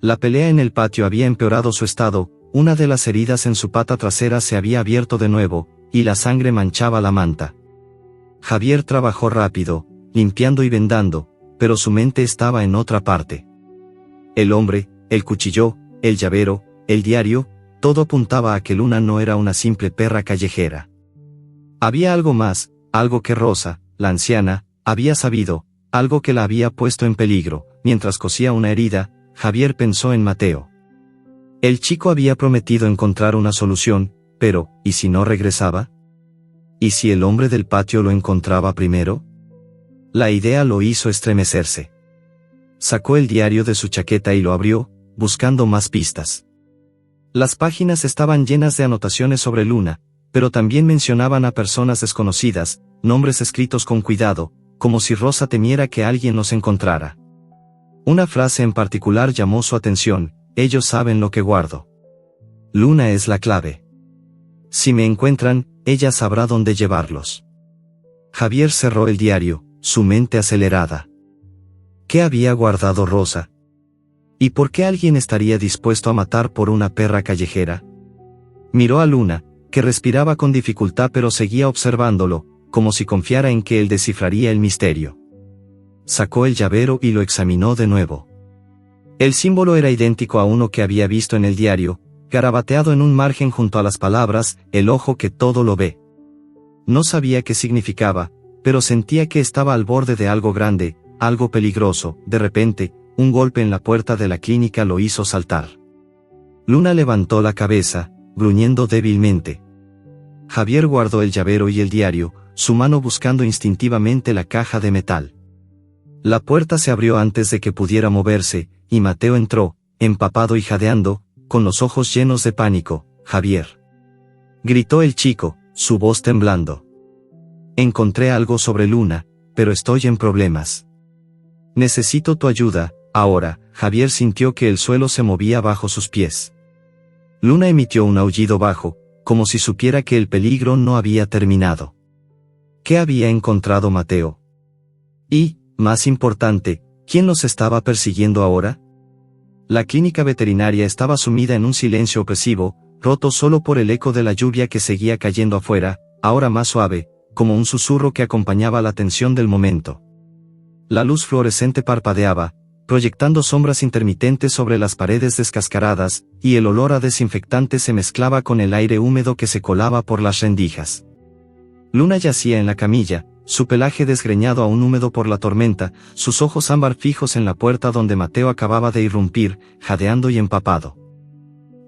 La pelea en el patio había empeorado su estado, una de las heridas en su pata trasera se había abierto de nuevo, y la sangre manchaba la manta. Javier trabajó rápido, limpiando y vendando, pero su mente estaba en otra parte. El hombre, el cuchillo, el llavero, el diario, todo apuntaba a que Luna no era una simple perra callejera. Había algo más, algo que Rosa, la anciana, había sabido, algo que la había puesto en peligro. Mientras cosía una herida, Javier pensó en Mateo. El chico había prometido encontrar una solución, pero, ¿y si no regresaba? ¿Y si el hombre del patio lo encontraba primero? La idea lo hizo estremecerse. Sacó el diario de su chaqueta y lo abrió, buscando más pistas. Las páginas estaban llenas de anotaciones sobre Luna, pero también mencionaban a personas desconocidas, nombres escritos con cuidado, como si Rosa temiera que alguien los encontrara. Una frase en particular llamó su atención: «Ellos saben lo que guardo. Luna es la clave. Si me encuentran, ella sabrá dónde llevarlos». Javier cerró el diario, su mente acelerada. ¿Qué había guardado Rosa? ¿Y por qué alguien estaría dispuesto a matar por una perra callejera? Miró a Luna, que respiraba con dificultad pero seguía observándolo, como si confiara en que él descifraría el misterio. Sacó el llavero y lo examinó de nuevo. El símbolo era idéntico a uno que había visto en el diario, garabateado en un margen junto a las palabras, «el ojo que todo lo ve». No sabía qué significaba, pero sentía que estaba al borde de algo grande, algo peligroso. De repente, un golpe en la puerta de la clínica lo hizo saltar. Luna levantó la cabeza, gruñendo débilmente. Javier guardó el llavero y el diario, su mano buscando instintivamente la caja de metal. La puerta se abrió antes de que pudiera moverse, y Mateo entró, empapado y jadeando, con los ojos llenos de pánico. «Javier», gritó el chico, su voz temblando. «Encontré algo sobre Luna, pero estoy en problemas. Necesito tu ayuda, ahora». Javier sintió que el suelo se movía bajo sus pies. Luna emitió un aullido bajo, como si supiera que el peligro no había terminado. ¿Qué había encontrado Mateo? Y, más importante, ¿quién los estaba persiguiendo ahora? La clínica veterinaria estaba sumida en un silencio opresivo, roto solo por el eco de la lluvia que seguía cayendo afuera, ahora más suave, como un susurro que acompañaba la tensión del momento. La luz fluorescente parpadeaba, proyectando sombras intermitentes sobre las paredes descascaradas, y el olor a desinfectante se mezclaba con el aire húmedo que se colaba por las rendijas. Luna yacía en la camilla, su pelaje desgreñado aún húmedo por la tormenta, sus ojos ámbar fijos en la puerta donde Mateo acababa de irrumpir, jadeando y empapado.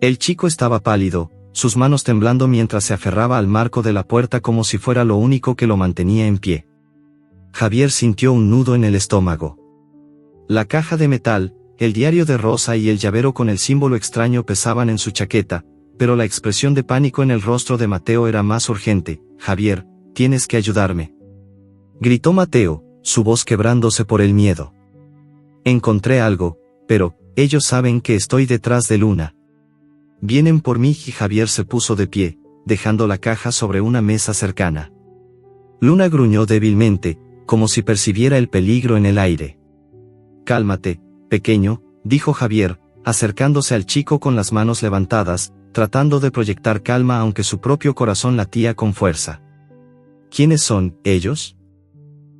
El chico estaba pálido, sus manos temblando mientras se aferraba al marco de la puerta como si fuera lo único que lo mantenía en pie. Javier sintió un nudo en el estómago. La caja de metal, el diario de Rosa y el llavero con el símbolo extraño pesaban en su chaqueta, pero la expresión de pánico en el rostro de Mateo era más urgente. «Javier, tienes que ayudarme», gritó Mateo, su voz quebrándose por el miedo. «Encontré algo, pero ellos saben que estoy detrás de Luna. Vienen por mí». Y Javier se puso de pie, dejando la caja sobre una mesa cercana. Luna gruñó débilmente, como si percibiera el peligro en el aire. «Cálmate, pequeño», dijo Javier, acercándose al chico con las manos levantadas, tratando de proyectar calma aunque su propio corazón latía con fuerza. «¿Quiénes son ellos?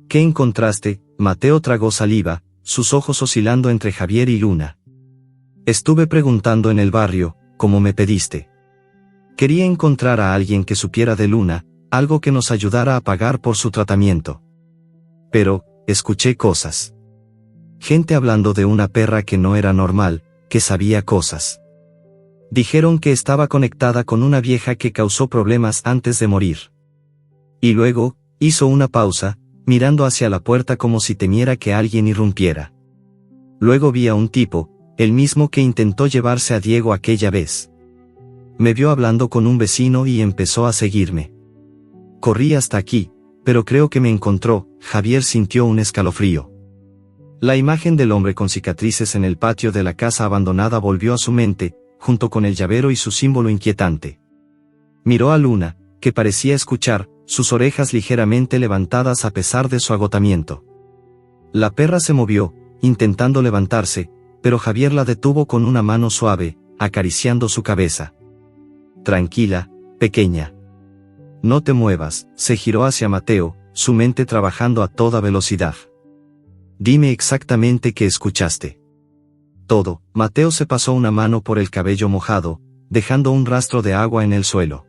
¿Qué encontraste?». Mateo tragó saliva, sus ojos oscilando entre Javier y Luna. «Estuve preguntando en el barrio, como me pediste. Quería encontrar a alguien que supiera de Luna, algo que nos ayudara a pagar por su tratamiento. Pero, escuché cosas. Gente hablando de una perra que no era normal, que sabía cosas. Dijeron que estaba conectada con una vieja que causó problemas antes de morir». Y luego, hizo una pausa, mirando hacia la puerta como si temiera que alguien irrumpiera. «Luego vi a un tipo, el mismo que intentó llevarse a Diego aquella vez. Me vio hablando con un vecino y empezó a seguirme. Corrí hasta aquí, pero creo que me encontró». Javier sintió un escalofrío. La imagen del hombre con cicatrices en el patio de la casa abandonada volvió a su mente, junto con el llavero y su símbolo inquietante. Miró a Luna, que parecía escuchar, sus orejas ligeramente levantadas a pesar de su agotamiento. La perra se movió, intentando levantarse, pero Javier la detuvo con una mano suave, acariciando su cabeza. «Tranquila, pequeña. No te muevas», se giró hacia Mateo, su mente trabajando a toda velocidad. «Dime exactamente qué escuchaste». «Todo». Mateo se pasó una mano por el cabello mojado, dejando un rastro de agua en el suelo.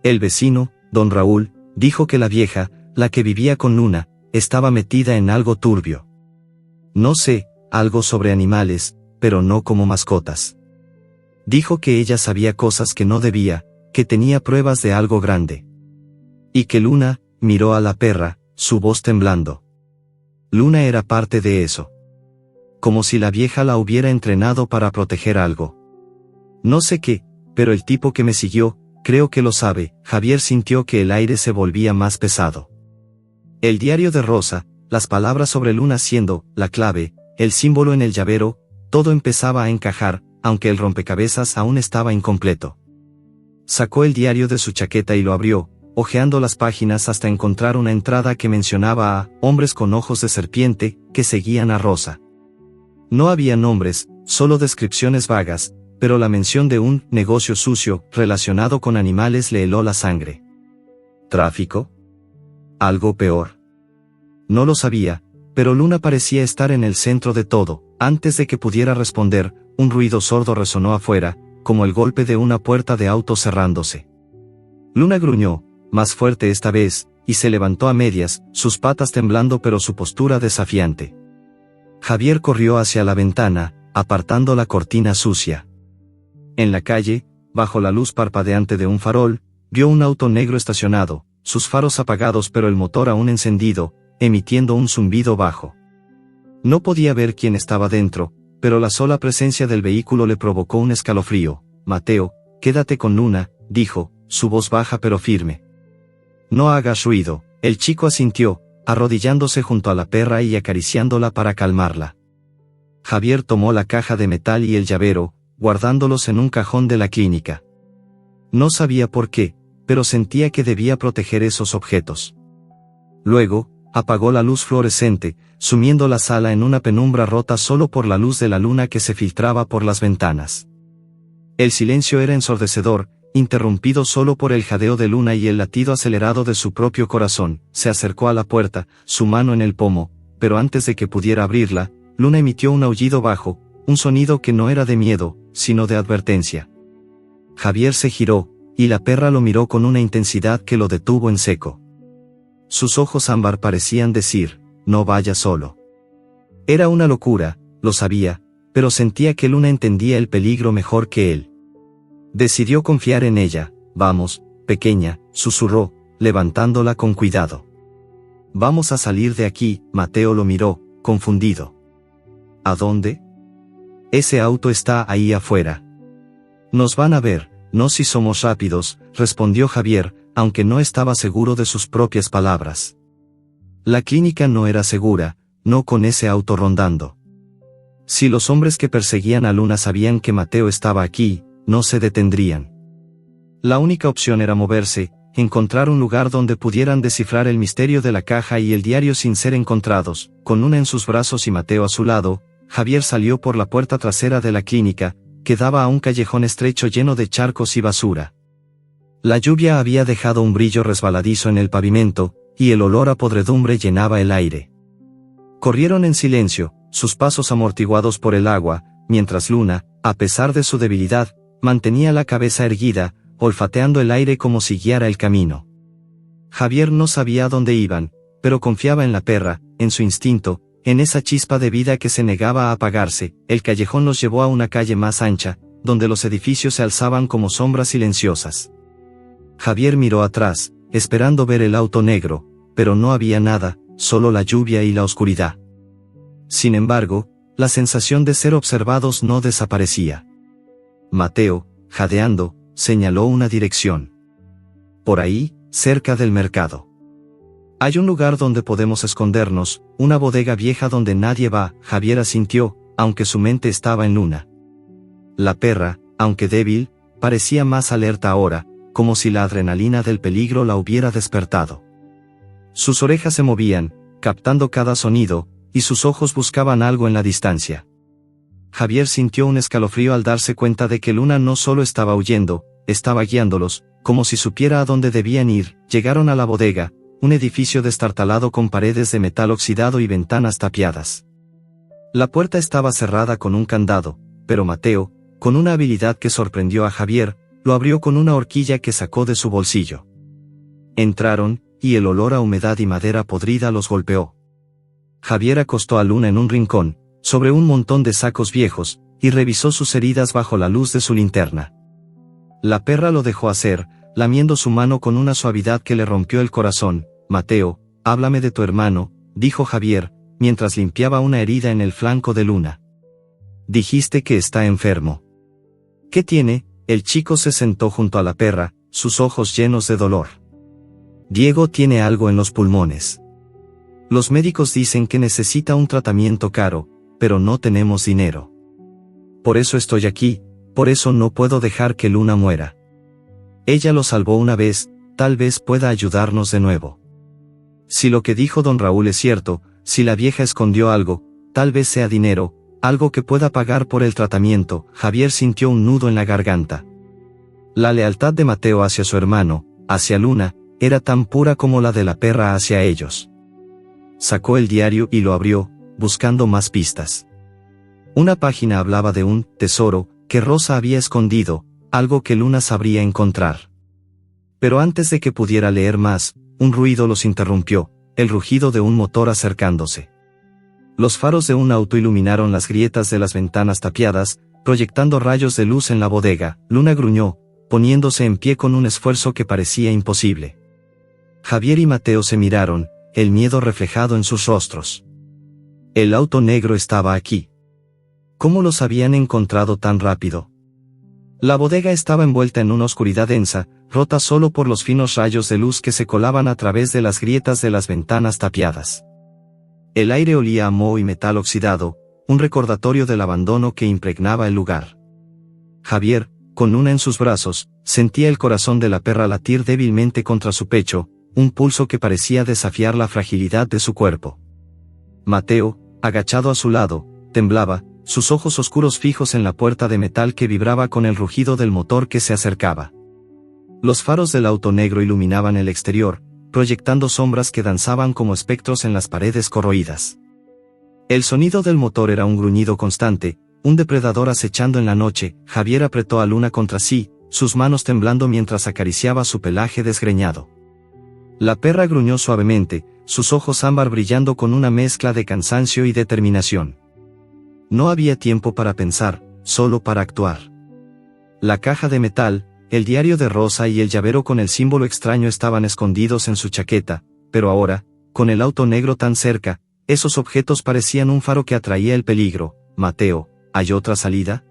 «El vecino, don Raúl, dijo que la vieja, la que vivía con Luna, estaba metida en algo turbio. No sé, algo sobre animales, pero no como mascotas. Dijo que ella sabía cosas que no debía, que tenía pruebas de algo grande. Y que Luna», miró a la perra, su voz temblando. «Luna era parte de eso. Como si la vieja la hubiera entrenado para proteger algo. No sé qué, pero el tipo que me siguió, creo que lo sabe». Javier sintió que el aire se volvía más pesado. El diario de Rosa, las palabras sobre Luna siendo la clave, el símbolo en el llavero, todo empezaba a encajar, aunque el rompecabezas aún estaba incompleto. Sacó el diario de su chaqueta y lo abrió, hojeando las páginas hasta encontrar una entrada que mencionaba a hombres con ojos de serpiente, que seguían a Rosa. No había nombres, solo descripciones vagas, pero la mención de un negocio sucio relacionado con animales le heló la sangre. ¿Tráfico? ¿Algo peor? No lo sabía, pero Luna parecía estar en el centro de todo. Antes de que pudiera responder, un ruido sordo resonó afuera, como el golpe de una puerta de auto cerrándose. Luna gruñó, más fuerte esta vez, y se levantó a medias, sus patas temblando pero su postura desafiante. Javier corrió hacia la ventana, apartando la cortina sucia. En la calle, bajo la luz parpadeante de un farol, vio un auto negro estacionado, sus faros apagados pero el motor aún encendido, emitiendo un zumbido bajo. No podía ver quién estaba dentro, pero la sola presencia del vehículo le provocó un escalofrío. «Mateo, quédate con Luna», dijo, su voz baja pero firme. «No hagas ruido». El chico asintió, arrodillándose junto a la perra y acariciándola para calmarla. Javier tomó la caja de metal y el llavero, guardándolos en un cajón de la clínica. No sabía por qué, pero sentía que debía proteger esos objetos. Luego, apagó la luz fluorescente, sumiendo la sala en una penumbra rota solo por la luz de la luna que se filtraba por las ventanas. El silencio era ensordecedor, interrumpido solo por el jadeo de Luna y el latido acelerado de su propio corazón. Se acercó a la puerta, su mano en el pomo, pero antes de que pudiera abrirla, Luna emitió un aullido bajo, un sonido que no era de miedo, sino de advertencia. Javier se giró, y la perra lo miró con una intensidad que lo detuvo en seco. Sus ojos ámbar parecían decir, no vaya solo. Era una locura, lo sabía, pero sentía que Luna entendía el peligro mejor que él. Decidió confiar en ella. Vamos, pequeña, susurró, levantándola con cuidado. Vamos a salir de aquí. Mateo lo miró, confundido. ¿A dónde? Ese auto está ahí afuera. Nos van a ver, no si somos rápidos, respondió Javier, aunque no estaba seguro de sus propias palabras. La clínica no era segura, no con ese auto rondando. Si los hombres que perseguían a Luna sabían que Mateo estaba aquí, no se detendrían. La única opción era moverse, encontrar un lugar donde pudieran descifrar el misterio de la caja y el diario sin ser encontrados. Con Luna en sus brazos y Mateo a su lado, Javier salió por la puerta trasera de la clínica, que daba a un callejón estrecho lleno de charcos y basura. La lluvia había dejado un brillo resbaladizo en el pavimento, y el olor a podredumbre llenaba el aire. Corrieron en silencio, sus pasos amortiguados por el agua, mientras Luna, a pesar de su debilidad, mantenía la cabeza erguida, olfateando el aire como si guiara el camino. Javier no sabía a dónde iban, pero confiaba en la perra, en su instinto, en esa chispa de vida que se negaba a apagarse. El callejón los llevó a una calle más ancha, donde los edificios se alzaban como sombras silenciosas. Javier miró atrás, esperando ver el auto negro, pero no había nada, solo la lluvia y la oscuridad. Sin embargo, la sensación de ser observados no desaparecía. Mateo, jadeando, señaló una dirección. Por ahí, cerca del mercado. Hay un lugar donde podemos escondernos, una bodega vieja donde nadie va. Javier asintió, aunque su mente estaba en Luna. La perra, aunque débil, parecía más alerta ahora, como si la adrenalina del peligro la hubiera despertado. Sus orejas se movían, captando cada sonido, y sus ojos buscaban algo en la distancia. Javier sintió un escalofrío al darse cuenta de que Luna no solo estaba huyendo, estaba guiándolos, como si supiera a dónde debían ir. Llegaron a la bodega, un edificio destartalado con paredes de metal oxidado y ventanas tapiadas. La puerta estaba cerrada con un candado, pero Mateo, con una habilidad que sorprendió a Javier, lo abrió con una horquilla que sacó de su bolsillo. Entraron, y el olor a humedad y madera podrida los golpeó. Javier acostó a Luna en un rincón, sobre un montón de sacos viejos, y revisó sus heridas bajo la luz de su linterna. La perra lo dejó hacer, lamiendo su mano con una suavidad que le rompió el corazón. Mateo, háblame de tu hermano, dijo Javier, mientras limpiaba una herida en el flanco de Luna. Dijiste que está enfermo. ¿Qué tiene? El chico se sentó junto a la perra, sus ojos llenos de dolor. Diego tiene algo en los pulmones. Los médicos dicen que necesita un tratamiento caro, pero no tenemos dinero. Por eso estoy aquí, por eso no puedo dejar que Luna muera. Ella lo salvó una vez, tal vez pueda ayudarnos de nuevo. Si lo que dijo don Raúl es cierto, si la vieja escondió algo, tal vez sea dinero, algo que pueda pagar por el tratamiento. Javier sintió un nudo en la garganta. La lealtad de Mateo hacia su hermano, hacia Luna, era tan pura como la de la perra hacia ellos. Sacó el diario y lo abrió, buscando más pistas. Una página hablaba de un tesoro que Rosa había escondido, algo que Luna sabría encontrar. Pero antes de que pudiera leer más, un ruido los interrumpió, el rugido de un motor acercándose. Los faros de un auto iluminaron las grietas de las ventanas tapiadas, proyectando rayos de luz en la bodega. Luna gruñó, poniéndose en pie con un esfuerzo que parecía imposible. Javier y Mateo se miraron, el miedo reflejado en sus rostros. El auto negro estaba aquí. ¿Cómo los habían encontrado tan rápido? La bodega estaba envuelta en una oscuridad densa, rota solo por los finos rayos de luz que se colaban a través de las grietas de las ventanas tapiadas. El aire olía a moho y metal oxidado, un recordatorio del abandono que impregnaba el lugar. Javier, con Luna en sus brazos, sentía el corazón de la perra latir débilmente contra su pecho, un pulso que parecía desafiar la fragilidad de su cuerpo. Mateo, agachado a su lado, temblaba, sus ojos oscuros fijos en la puerta de metal que vibraba con el rugido del motor que se acercaba. Los faros del auto negro iluminaban el exterior, proyectando sombras que danzaban como espectros en las paredes corroídas. El sonido del motor era un gruñido constante, un depredador acechando en la noche. Javier apretó a Luna contra sí, sus manos temblando mientras acariciaba su pelaje desgreñado. La perra gruñó suavemente, sus ojos ámbar brillando con una mezcla de cansancio y determinación. No había tiempo para pensar, solo para actuar. La caja de metal, el diario de Rosa y el llavero con el símbolo extraño estaban escondidos en su chaqueta, pero ahora, con el auto negro tan cerca, esos objetos parecían un faro que atraía el peligro. Mateo, ¿hay otra salida?,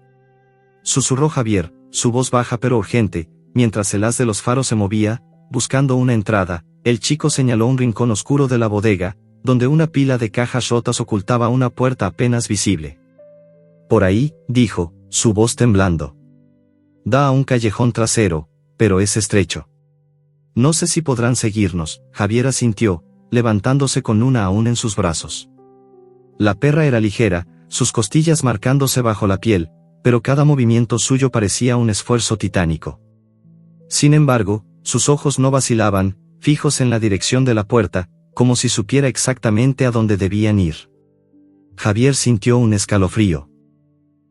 susurró Javier, su voz baja pero urgente, mientras el haz de los faros se movía, buscando una entrada. El chico señaló un rincón oscuro de la bodega, donde una pila de cajas rotas ocultaba una puerta apenas visible. Por ahí, dijo, su voz temblando. Da a un callejón trasero, pero es estrecho. No sé si podrán seguirnos. Javier asintió, levantándose con Luna aún en sus brazos. La perra era ligera, sus costillas marcándose bajo la piel, pero cada movimiento suyo parecía un esfuerzo titánico. Sin embargo, sus ojos no vacilaban, fijos en la dirección de la puerta, como si supiera exactamente a dónde debían ir. Javier sintió un escalofrío.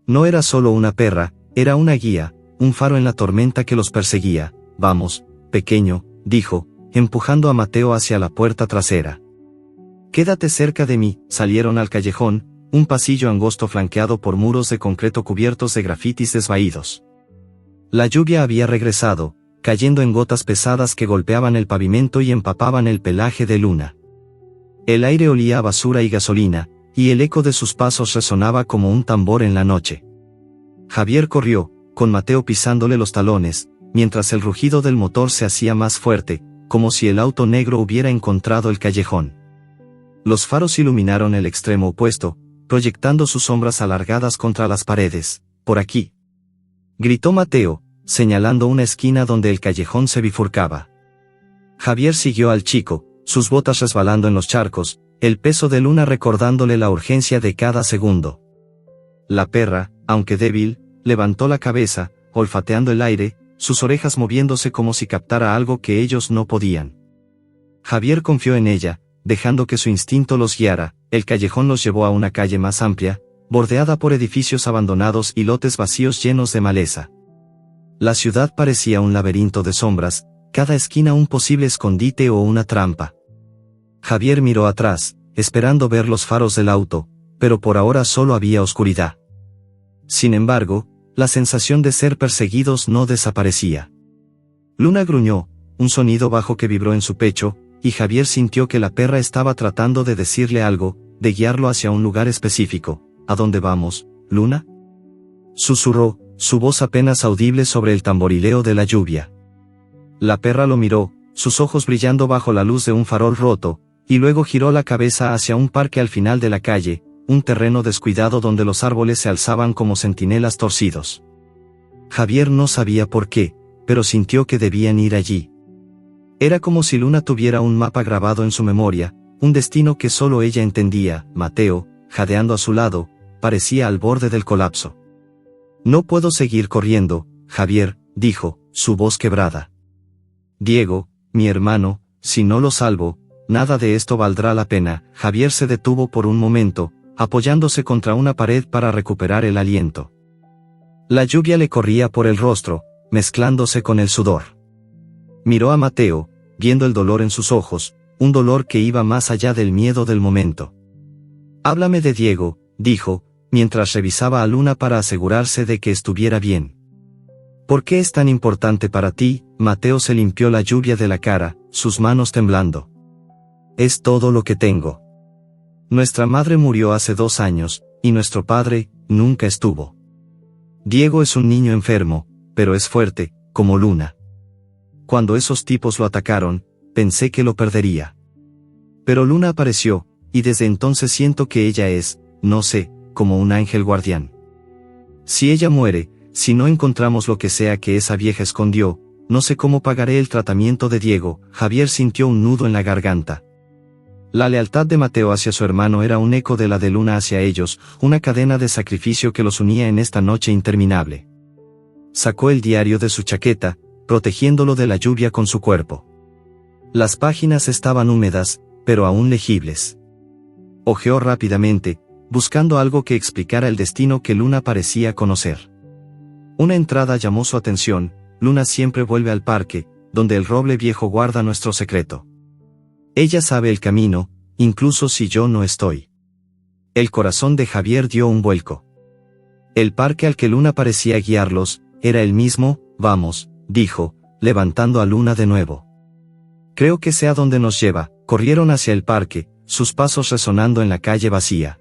No era solo una perra, era una guía, un faro en la tormenta que los perseguía. Vamos, pequeño, dijo, empujando a Mateo hacia la puerta trasera. Quédate cerca de mí. Salieron al callejón, un pasillo angosto flanqueado por muros de concreto cubiertos de grafitis desvaídos. La lluvia había regresado, cayendo en gotas pesadas que golpeaban el pavimento y empapaban el pelaje de Luna. El aire olía a basura y gasolina, y el eco de sus pasos resonaba como un tambor en la noche. Javier corrió, con Mateo pisándole los talones, mientras el rugido del motor se hacía más fuerte, como si el auto negro hubiera encontrado el callejón. Los faros iluminaron el extremo opuesto, proyectando sus sombras alargadas contra las paredes. Por aquí, gritó Mateo, señalando una esquina donde el callejón se bifurcaba. Javier siguió al chico, sus botas resbalando en los charcos, el peso de Luna recordándole la urgencia de cada segundo. La perra, aunque débil, levantó la cabeza, olfateando el aire, sus orejas moviéndose como si captara algo que ellos no podían. Javier confió en ella, dejando que su instinto los guiara. El callejón los llevó a una calle más amplia, bordeada por edificios abandonados y lotes vacíos llenos de maleza. La ciudad parecía un laberinto de sombras, cada esquina un posible escondite o una trampa. Javier miró atrás, esperando ver los faros del auto, pero por ahora solo había oscuridad. Sin embargo, la sensación de ser perseguidos no desaparecía. Luna gruñó, un sonido bajo que vibró en su pecho, y Javier sintió que la perra estaba tratando de decirle algo, de guiarlo hacia un lugar específico. ¿A dónde vamos, Luna?, susurró, su voz apenas audible sobre el tamborileo de la lluvia. La perra lo miró, sus ojos brillando bajo la luz de un farol roto, y luego giró la cabeza hacia un parque al final de la calle, un terreno descuidado donde los árboles se alzaban como centinelas torcidos. Javier no sabía por qué, pero sintió que debían ir allí. Era como si Luna tuviera un mapa grabado en su memoria, un destino que solo ella entendía. Mateo, jadeando a su lado, parecía al borde del colapso. No puedo seguir corriendo, Javier, dijo, su voz quebrada. Diego, mi hermano, si no lo salvo, nada de esto valdrá la pena. Javier se detuvo por un momento, apoyándose contra una pared para recuperar el aliento. La lluvia le corría por el rostro, mezclándose con el sudor. Miró a Mateo, viendo el dolor en sus ojos, un dolor que iba más allá del miedo del momento. Háblame de Diego, dijo, mientras revisaba a Luna para asegurarse de que estuviera bien. ¿Por qué es tan importante para ti? Mateo se limpió la lluvia de la cara, sus manos temblando. Es todo lo que tengo. Nuestra madre murió hace 2 años, y nuestro padre nunca estuvo. Diego es un niño enfermo, pero es fuerte, como Luna. Cuando esos tipos lo atacaron, pensé que lo perdería. Pero Luna apareció, y desde entonces siento que ella es, no sé, como un ángel guardián. Si ella muere, si no encontramos lo que sea que esa vieja escondió, no sé cómo pagaré el tratamiento de Diego. Javier sintió un nudo en la garganta. La lealtad de Mateo hacia su hermano era un eco de la de Luna hacia ellos, una cadena de sacrificio que los unía en esta noche interminable. Sacó el diario de su chaqueta, protegiéndolo de la lluvia con su cuerpo. Las páginas estaban húmedas, pero aún legibles. Hojeó rápidamente, buscando algo que explicara el destino que Luna parecía conocer. Una entrada llamó su atención: Luna siempre vuelve al parque, donde el roble viejo guarda nuestro secreto. Ella sabe el camino, incluso si yo no estoy. El corazón de Javier dio un vuelco. El parque al que Luna parecía guiarlos, era el mismo. Vamos, dijo, levantando a Luna de nuevo. Creo que sé a dónde nos lleva. Corrieron hacia el parque, sus pasos resonando en la calle vacía.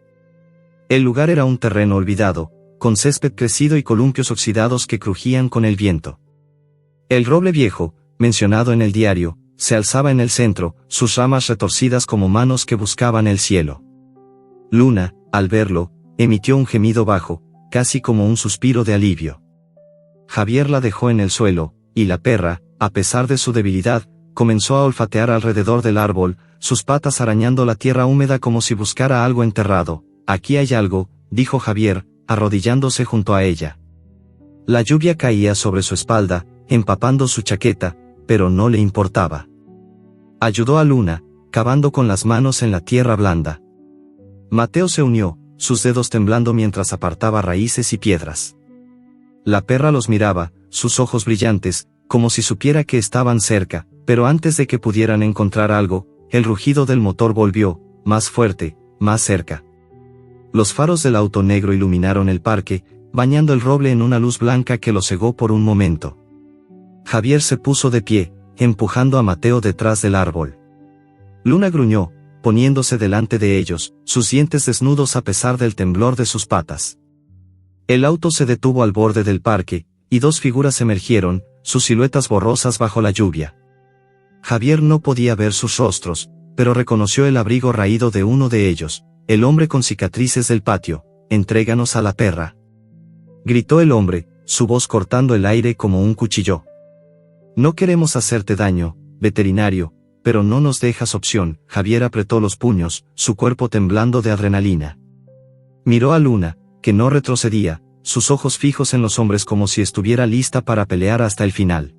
El lugar era un terreno olvidado, con césped crecido y columpios oxidados que crujían con el viento. El roble viejo, mencionado en el diario, se alzaba en el centro, sus ramas retorcidas como manos que buscaban el cielo. Luna, al verlo, emitió un gemido bajo, casi como un suspiro de alivio. Javier la dejó en el suelo, y la perra, a pesar de su debilidad, comenzó a olfatear alrededor del árbol, sus patas arañando la tierra húmeda como si buscara algo enterrado. Aquí hay algo, dijo Javier, arrodillándose junto a ella. La lluvia caía sobre su espalda, empapando su chaqueta, pero no le importaba. Ayudó a Luna, cavando con las manos en la tierra blanda. Mateo se unió, sus dedos temblando mientras apartaba raíces y piedras. La perra los miraba, sus ojos brillantes, como si supiera que estaban cerca, pero antes de que pudieran encontrar algo, el rugido del motor volvió, más fuerte, más cerca. Los faros del auto negro iluminaron el parque, bañando el roble en una luz blanca que lo cegó por un momento. Javier se puso de pie, empujando a Mateo detrás del árbol. Luna gruñó, poniéndose delante de ellos, sus dientes desnudos a pesar del temblor de sus patas. El auto se detuvo al borde del parque, y dos figuras emergieron, sus siluetas borrosas bajo la lluvia. Javier no podía ver sus rostros, pero reconoció el abrigo raído de uno de ellos, el hombre con cicatrices del patio. «Entréganos a la perra», gritó el hombre, su voz cortando el aire como un cuchillo. «No queremos hacerte daño, veterinario, pero no nos dejas opción». Javier apretó los puños, su cuerpo temblando de adrenalina. Miró a Luna, que no retrocedía, sus ojos fijos en los hombres como si estuviera lista para pelear hasta el final.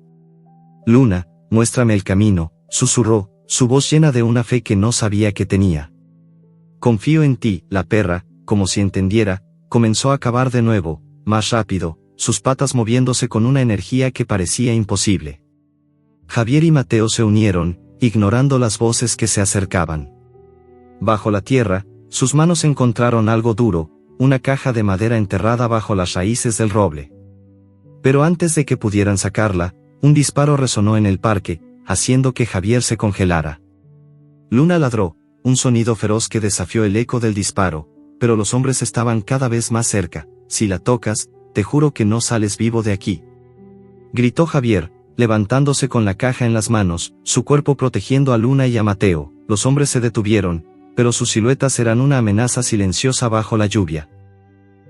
«Luna, muéstrame el camino», susurró, su voz llena de una fe que no sabía que tenía. «Confío en ti». La perra, como si entendiera, comenzó a cavar de nuevo, más rápido, sus patas moviéndose con una energía que parecía imposible. Javier y Mateo se unieron, ignorando las voces que se acercaban. Bajo la tierra, sus manos encontraron algo duro, una caja de madera enterrada bajo las raíces del roble. Pero antes de que pudieran sacarla, un disparo resonó en el parque, haciendo que Javier se congelara. Luna ladró, un sonido feroz que desafió el eco del disparo, pero los hombres estaban cada vez más cerca. «Si la tocas, te juro que no sales vivo de aquí», gritó Javier, levantándose con la caja en las manos, su cuerpo protegiendo a Luna y a Mateo. Los hombres se detuvieron, pero sus siluetas eran una amenaza silenciosa bajo la lluvia.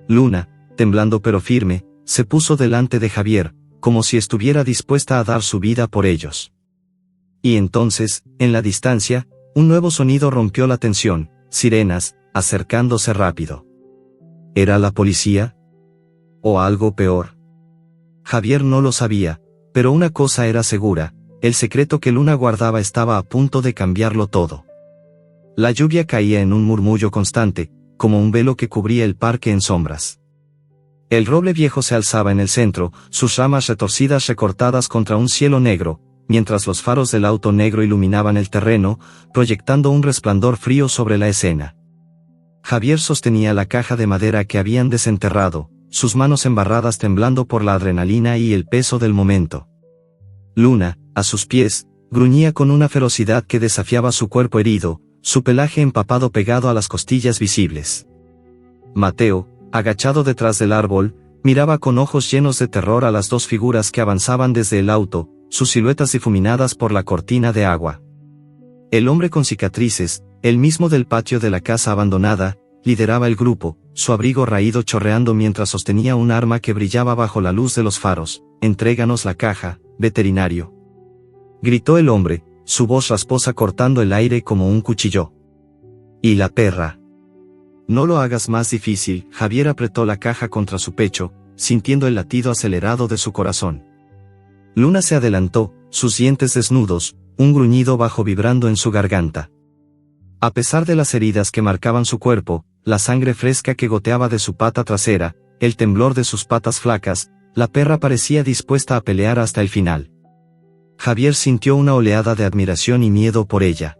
Luna, temblando pero firme, se puso delante de Javier, como si estuviera dispuesta a dar su vida por ellos. Y entonces, en la distancia, un nuevo sonido rompió la tensión: sirenas, acercándose rápido. ¿Era la policía? ¿O algo peor? Javier no lo sabía, pero una cosa era segura: el secreto que Luna guardaba estaba a punto de cambiarlo todo. La lluvia caía en un murmullo constante, como un velo que cubría el parque en sombras. El roble viejo se alzaba en el centro, sus ramas retorcidas recortadas contra un cielo negro, mientras los faros del auto negro iluminaban el terreno, proyectando un resplandor frío sobre la escena. Javier sostenía la caja de madera que habían desenterrado, sus manos embarradas temblando por la adrenalina y el peso del momento. Luna, a sus pies, gruñía con una ferocidad que desafiaba su cuerpo herido, su pelaje empapado pegado a las costillas visibles. Mateo, agachado detrás del árbol, miraba con ojos llenos de terror a las dos figuras que avanzaban desde el auto, sus siluetas difuminadas por la cortina de agua. El hombre con cicatrices, el mismo del patio de la casa abandonada, lideraba el grupo, su abrigo raído chorreando mientras sostenía un arma que brillaba bajo la luz de los faros. «Entréganos la caja, veterinario», gritó el hombre, su voz rasposa cortando el aire como un cuchillo. «¿Y la perra?» «No lo hagas más difícil». Javier apretó la caja contra su pecho, sintiendo el latido acelerado de su corazón. Luna se adelantó, sus dientes desnudos, un gruñido bajo vibrando en su garganta. A pesar de las heridas que marcaban su cuerpo, la sangre fresca que goteaba de su pata trasera, el temblor de sus patas flacas, la perra parecía dispuesta a pelear hasta el final. Javier sintió una oleada de admiración y miedo por ella.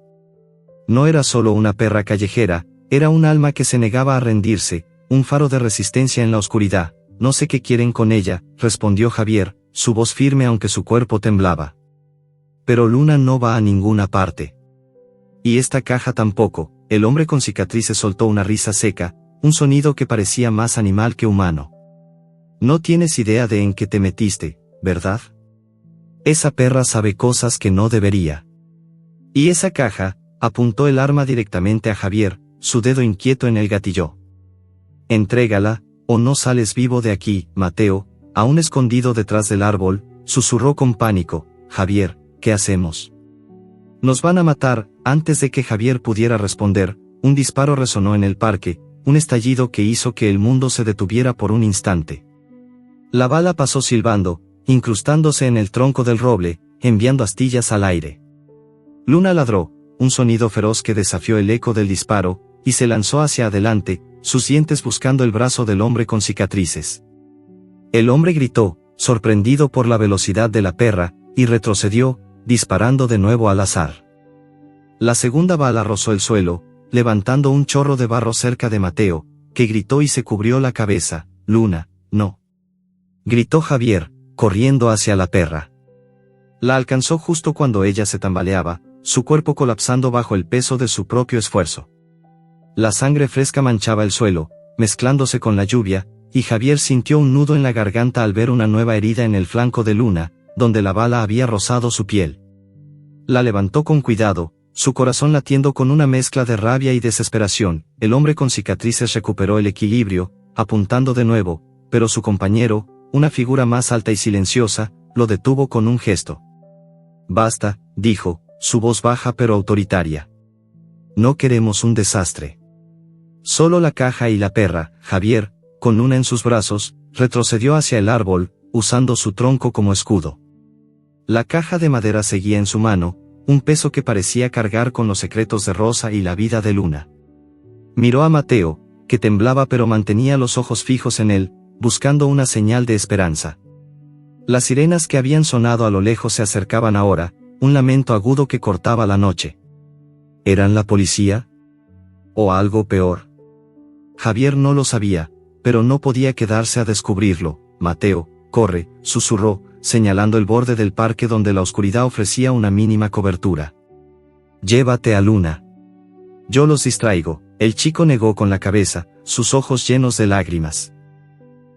No era solo una perra callejera, era un alma que se negaba a rendirse, un faro de resistencia en la oscuridad. No sé qué quieren con ella, respondió Javier, su voz firme aunque su cuerpo temblaba. Pero Luna no va a ninguna parte. Y esta caja tampoco. El hombre con cicatrices soltó una risa seca, un sonido que parecía más animal que humano. No tienes idea de en qué te metiste, ¿verdad? Esa perra sabe cosas que no debería. Y esa caja, apuntó el arma directamente a Javier, su dedo inquieto en el gatillo. Entrégala, o no sales vivo de aquí. Mateo, aún escondido detrás del árbol, susurró con pánico: Javier, ¿qué hacemos? Nos van a matar. Antes de que Javier pudiera responder, un disparo resonó en el parque, un estallido que hizo que el mundo se detuviera por un instante. La bala pasó silbando, incrustándose en el tronco del roble, enviando astillas al aire. Luna ladró, un sonido feroz que desafió el eco del disparo, y se lanzó hacia adelante, sus dientes buscando el brazo del hombre con cicatrices. El hombre gritó, sorprendido por la velocidad de la perra, y retrocedió, disparando de nuevo al azar. La segunda bala rozó el suelo, levantando un chorro de barro cerca de Mateo, que gritó y se cubrió la cabeza. Luna, no. Gritó Javier, corriendo hacia la perra. La alcanzó justo cuando ella se tambaleaba, su cuerpo colapsando bajo el peso de su propio esfuerzo. La sangre fresca manchaba el suelo, mezclándose con la lluvia, y Javier sintió un nudo en la garganta al ver una nueva herida en el flanco de Luna, donde la bala había rozado su piel. La levantó con cuidado, su corazón latiendo con una mezcla de rabia y desesperación. El hombre con cicatrices recuperó el equilibrio, apuntando de nuevo, pero su compañero, una figura más alta y silenciosa, lo detuvo con un gesto. Basta, dijo, su voz baja pero autoritaria. No queremos un desastre. Solo la caja y la perra. Javier, con Luna en sus brazos, retrocedió hacia el árbol, usando su tronco como escudo. La caja de madera seguía en su mano, un peso que parecía cargar con los secretos de Rosa y la vida de Luna. Miró a Mateo, que temblaba pero mantenía los ojos fijos en él, buscando una señal de esperanza. Las sirenas que habían sonado a lo lejos se acercaban ahora, un lamento agudo que cortaba la noche. ¿Eran la policía? ¿O algo peor? Javier no lo sabía, pero no podía quedarse a descubrirlo. Mateo, corre, susurró, señalando el borde del parque donde la oscuridad ofrecía una mínima cobertura. Llévate a Luna. Yo los distraigo. El chico negó con la cabeza, sus ojos llenos de lágrimas.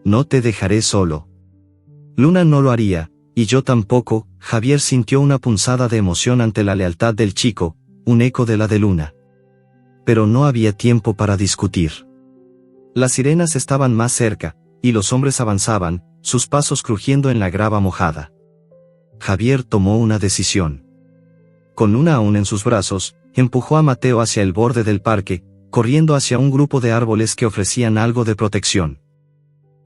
No te dejaré solo. Luna no lo haría, y yo tampoco. Javier sintió una punzada de emoción ante la lealtad del chico, un eco de la de Luna. Pero no había tiempo para discutir. Las sirenas estaban más cerca, y los hombres avanzaban, sus pasos crujiendo en la grava mojada. Javier tomó una decisión. Con Luna aún en sus brazos, empujó a Mateo hacia el borde del parque, corriendo hacia un grupo de árboles que ofrecían algo de protección.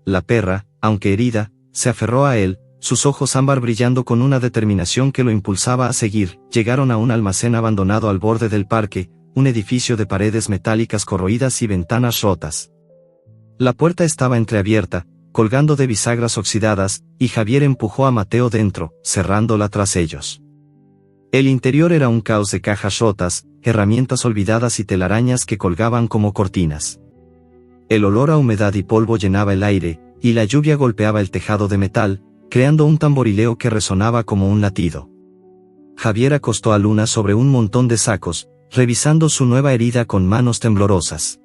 La perra, aunque herida, se aferró a él, sus ojos ámbar brillando con una determinación que lo impulsaba a seguir. Llegaron a un almacén abandonado al borde del parque, un edificio de paredes metálicas corroídas y ventanas rotas. La puerta estaba entreabierta, colgando de bisagras oxidadas, y Javier empujó a Mateo dentro, cerrándola tras ellos. El interior era un caos de cajas rotas, herramientas olvidadas y telarañas que colgaban como cortinas. El olor a humedad y polvo llenaba el aire, y la lluvia golpeaba el tejado de metal, creando un tamborileo que resonaba como un latido. Javier acostó a Luna sobre un montón de sacos, revisando su nueva herida con manos temblorosas.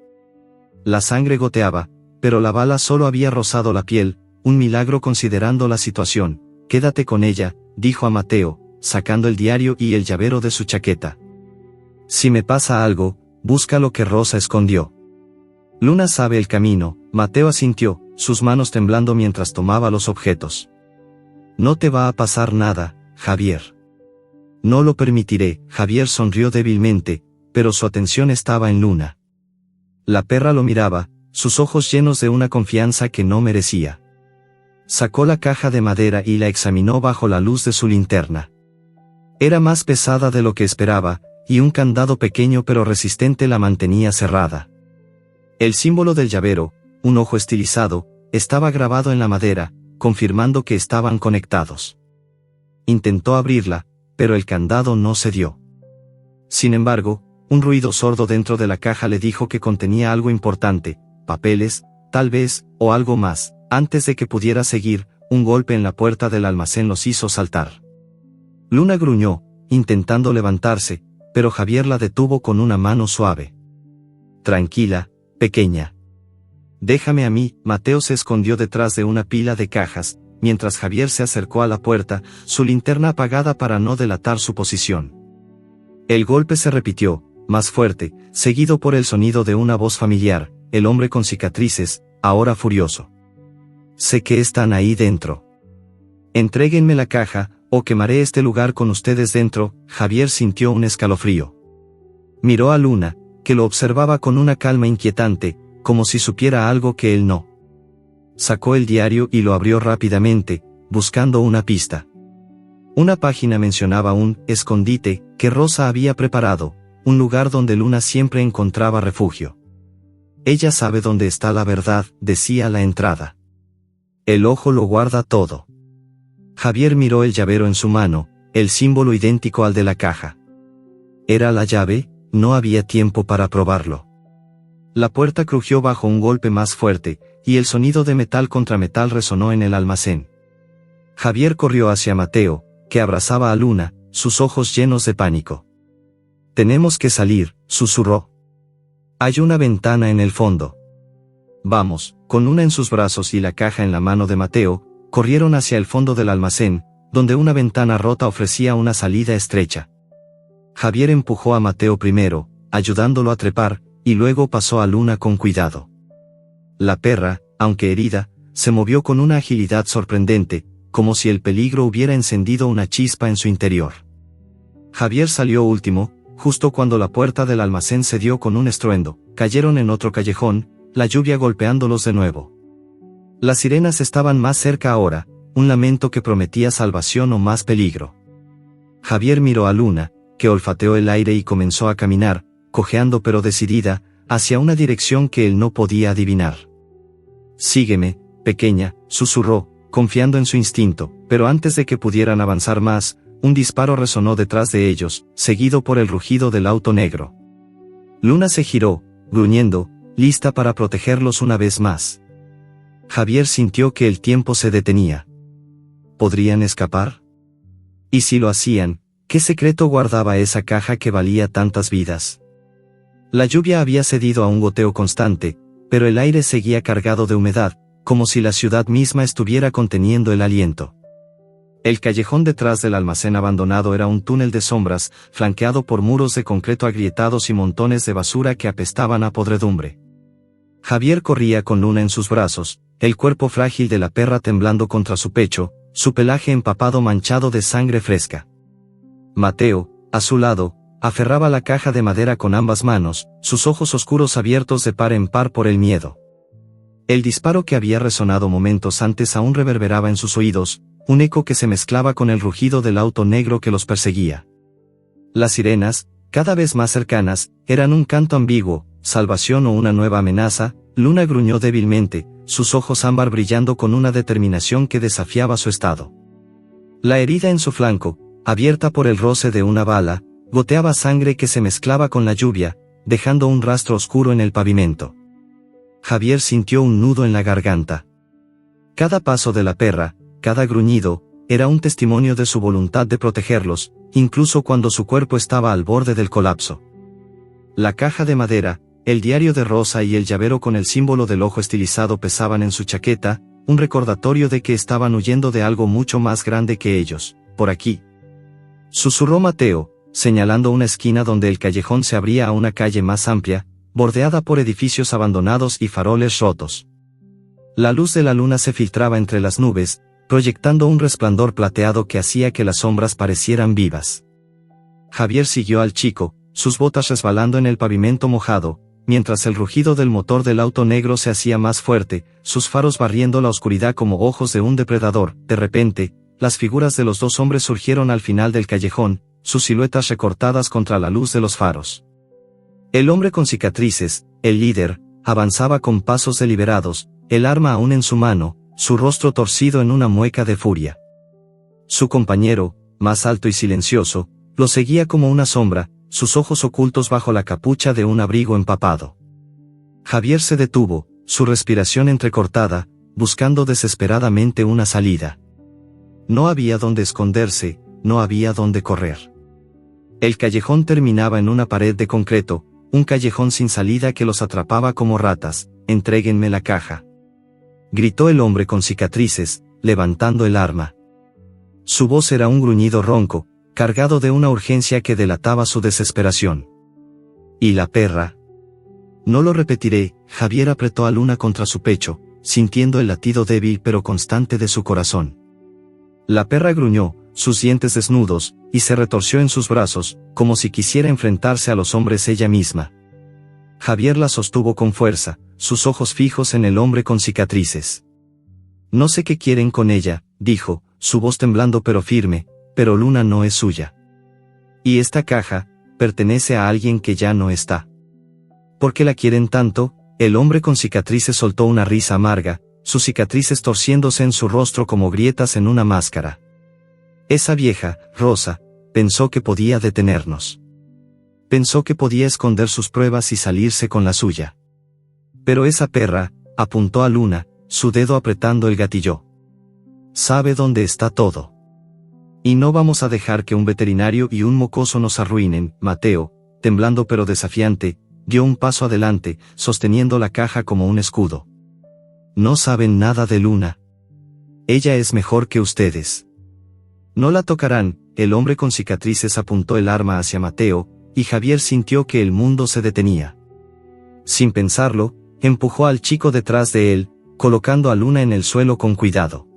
La sangre goteaba, pero la bala solo había rozado la piel, un milagro considerando la situación. Quédate con ella, dijo a Mateo, sacando el diario y el llavero de su chaqueta. Si me pasa algo, busca lo que Rosa escondió. Luna sabe el camino. Mateo asintió, sus manos temblando mientras tomaba los objetos. No te va a pasar nada, Javier. No lo permitiré. Javier sonrió débilmente, pero su atención estaba en Luna. La perra lo miraba, sus ojos llenos de una confianza que no merecía. Sacó la caja de madera y la examinó bajo la luz de su linterna. Era más pesada de lo que esperaba, y un candado pequeño pero resistente la mantenía cerrada. El símbolo del llavero, un ojo estilizado, estaba grabado en la madera, confirmando que estaban conectados. Intentó abrirla, pero el candado no cedió. Sin embargo, un ruido sordo dentro de la caja le dijo que contenía algo importante, papeles, tal vez, o algo más. Antes de que pudiera seguir, un golpe en la puerta del almacén los hizo saltar. Luna gruñó, intentando levantarse, pero Javier la detuvo con una mano suave. Tranquila, pequeña. Déjame a mí. Mateo se escondió detrás de una pila de cajas, mientras Javier se acercó a la puerta, su linterna apagada para no delatar su posición. El golpe se repitió, más fuerte, seguido por el sonido de una voz familiar, el hombre con cicatrices, ahora furioso. Sé que están ahí dentro. Entréguenme la caja, o quemaré este lugar con ustedes dentro. Javier sintió un escalofrío. Miró a Luna, que lo observaba con una calma inquietante, como si supiera algo que él no. Sacó el diario y lo abrió rápidamente, buscando una pista. Una página mencionaba un escondite que Rosa había preparado, un lugar donde Luna siempre encontraba refugio. Ella sabe dónde está la verdad, decía la entrada. El ojo lo guarda todo. Javier miró el llavero en su mano, el símbolo idéntico al de la caja. ¿Era la llave? No había tiempo para probarlo. La puerta crujió bajo un golpe más fuerte, y el sonido de metal contra metal resonó en el almacén. Javier corrió hacia Mateo, que abrazaba a Luna, sus ojos llenos de pánico. «Tenemos que salir», susurró. «Hay una ventana en el fondo». «Vamos», con Luna en sus brazos y la caja en la mano de Mateo, corrieron hacia el fondo del almacén, donde una ventana rota ofrecía una salida estrecha. Javier empujó a Mateo primero, ayudándolo a trepar, y luego pasó a Luna con cuidado. La perra, aunque herida, se movió con una agilidad sorprendente, como si el peligro hubiera encendido una chispa en su interior. Javier salió último, justo cuando la puerta del almacén se dio con un estruendo, cayeron en otro callejón, la lluvia golpeándolos de nuevo. Las sirenas estaban más cerca ahora, un lamento que prometía salvación o más peligro. Javier miró a Luna, que olfateó el aire y comenzó a caminar, cojeando pero decidida, hacia una dirección que él no podía adivinar. «Sígueme, pequeña», susurró, confiando en su instinto, pero antes de que pudieran avanzar más, un disparo resonó detrás de ellos, seguido por el rugido del auto negro. Luna se giró, gruñendo, lista para protegerlos una vez más. Javier sintió que el tiempo se detenía. ¿Podrían escapar? Y si lo hacían, ¿qué secreto guardaba esa caja que valía tantas vidas? La lluvia había cedido a un goteo constante, pero el aire seguía cargado de humedad, como si la ciudad misma estuviera conteniendo el aliento. El callejón detrás del almacén abandonado era un túnel de sombras, flanqueado por muros de concreto agrietados y montones de basura que apestaban a podredumbre. Javier corría con Luna en sus brazos, el cuerpo frágil de la perra temblando contra su pecho, su pelaje empapado manchado de sangre fresca. Mateo, a su lado, aferraba la caja de madera con ambas manos, sus ojos oscuros abiertos de par en par por el miedo. El disparo que había resonado momentos antes aún reverberaba en sus oídos, un eco que se mezclaba con el rugido del auto negro que los perseguía. Las sirenas, cada vez más cercanas, eran un canto ambiguo, salvación o una nueva amenaza. Luna gruñó débilmente, sus ojos ámbar brillando con una determinación que desafiaba su estado. La herida en su flanco, abierta por el roce de una bala, goteaba sangre que se mezclaba con la lluvia, dejando un rastro oscuro en el pavimento. Javier sintió un nudo en la garganta. Cada paso de la perra, cada gruñido, era un testimonio de su voluntad de protegerlos, incluso cuando su cuerpo estaba al borde del colapso. La caja de madera, el diario de Rosa y el llavero con el símbolo del ojo estilizado pesaban en su chaqueta, un recordatorio de que estaban huyendo de algo mucho más grande que ellos. «Por aquí», susurró Mateo, señalando una esquina donde el callejón se abría a una calle más amplia, bordeada por edificios abandonados y faroles rotos. La luz de la luna se filtraba entre las nubes, proyectando un resplandor plateado que hacía que las sombras parecieran vivas. Javier siguió al chico, sus botas resbalando en el pavimento mojado, mientras el rugido del motor del auto negro se hacía más fuerte, sus faros barriendo la oscuridad como ojos de un depredador. De repente, las figuras de los dos hombres surgieron al final del callejón, sus siluetas recortadas contra la luz de los faros. El hombre con cicatrices, el líder, avanzaba con pasos deliberados, el arma aún en su mano, su rostro torcido en una mueca de furia. Su compañero, más alto y silencioso, lo seguía como una sombra, sus ojos ocultos bajo la capucha de un abrigo empapado. Javier se detuvo, su respiración entrecortada, buscando desesperadamente una salida. No había dónde esconderse, no había dónde correr. El callejón terminaba en una pared de concreto, un callejón sin salida que los atrapaba como ratas. «Entréguenme la caja», gritó el hombre con cicatrices, levantando el arma. Su voz era un gruñido ronco, cargado de una urgencia que delataba su desesperación. «¿Y la perra?». «No lo repetiré», Javier apretó a Luna contra su pecho, sintiendo el latido débil pero constante de su corazón. La perra gruñó, sus dientes desnudos, y se retorció en sus brazos, como si quisiera enfrentarse a los hombres ella misma. Javier la sostuvo con fuerza, sus ojos fijos en el hombre con cicatrices. «No sé qué quieren con ella», dijo, su voz temblando pero firme, «pero Luna no es suya. Y esta caja, pertenece a alguien que ya no está». «¿Por qué la quieren tanto?». El hombre con cicatrices soltó una risa amarga, sus cicatrices torciéndose en su rostro como grietas en una máscara. «Esa vieja, Rosa, pensó que podía detenernos. Pensó que podía esconder sus pruebas y salirse con la suya. Pero esa perra», apuntó a Luna, su dedo apretando el gatillo. «Sabe dónde está todo. Y no vamos a dejar que un veterinario y un mocoso nos arruinen». Mateo, temblando pero desafiante, dio un paso adelante, sosteniendo la caja como un escudo. «No saben nada de Luna. Ella es mejor que ustedes. No la tocarán». El hombre con cicatrices apuntó el arma hacia Mateo, y Javier sintió que el mundo se detenía. Sin pensarlo, empujó al chico detrás de él, colocando a Luna en el suelo con cuidado.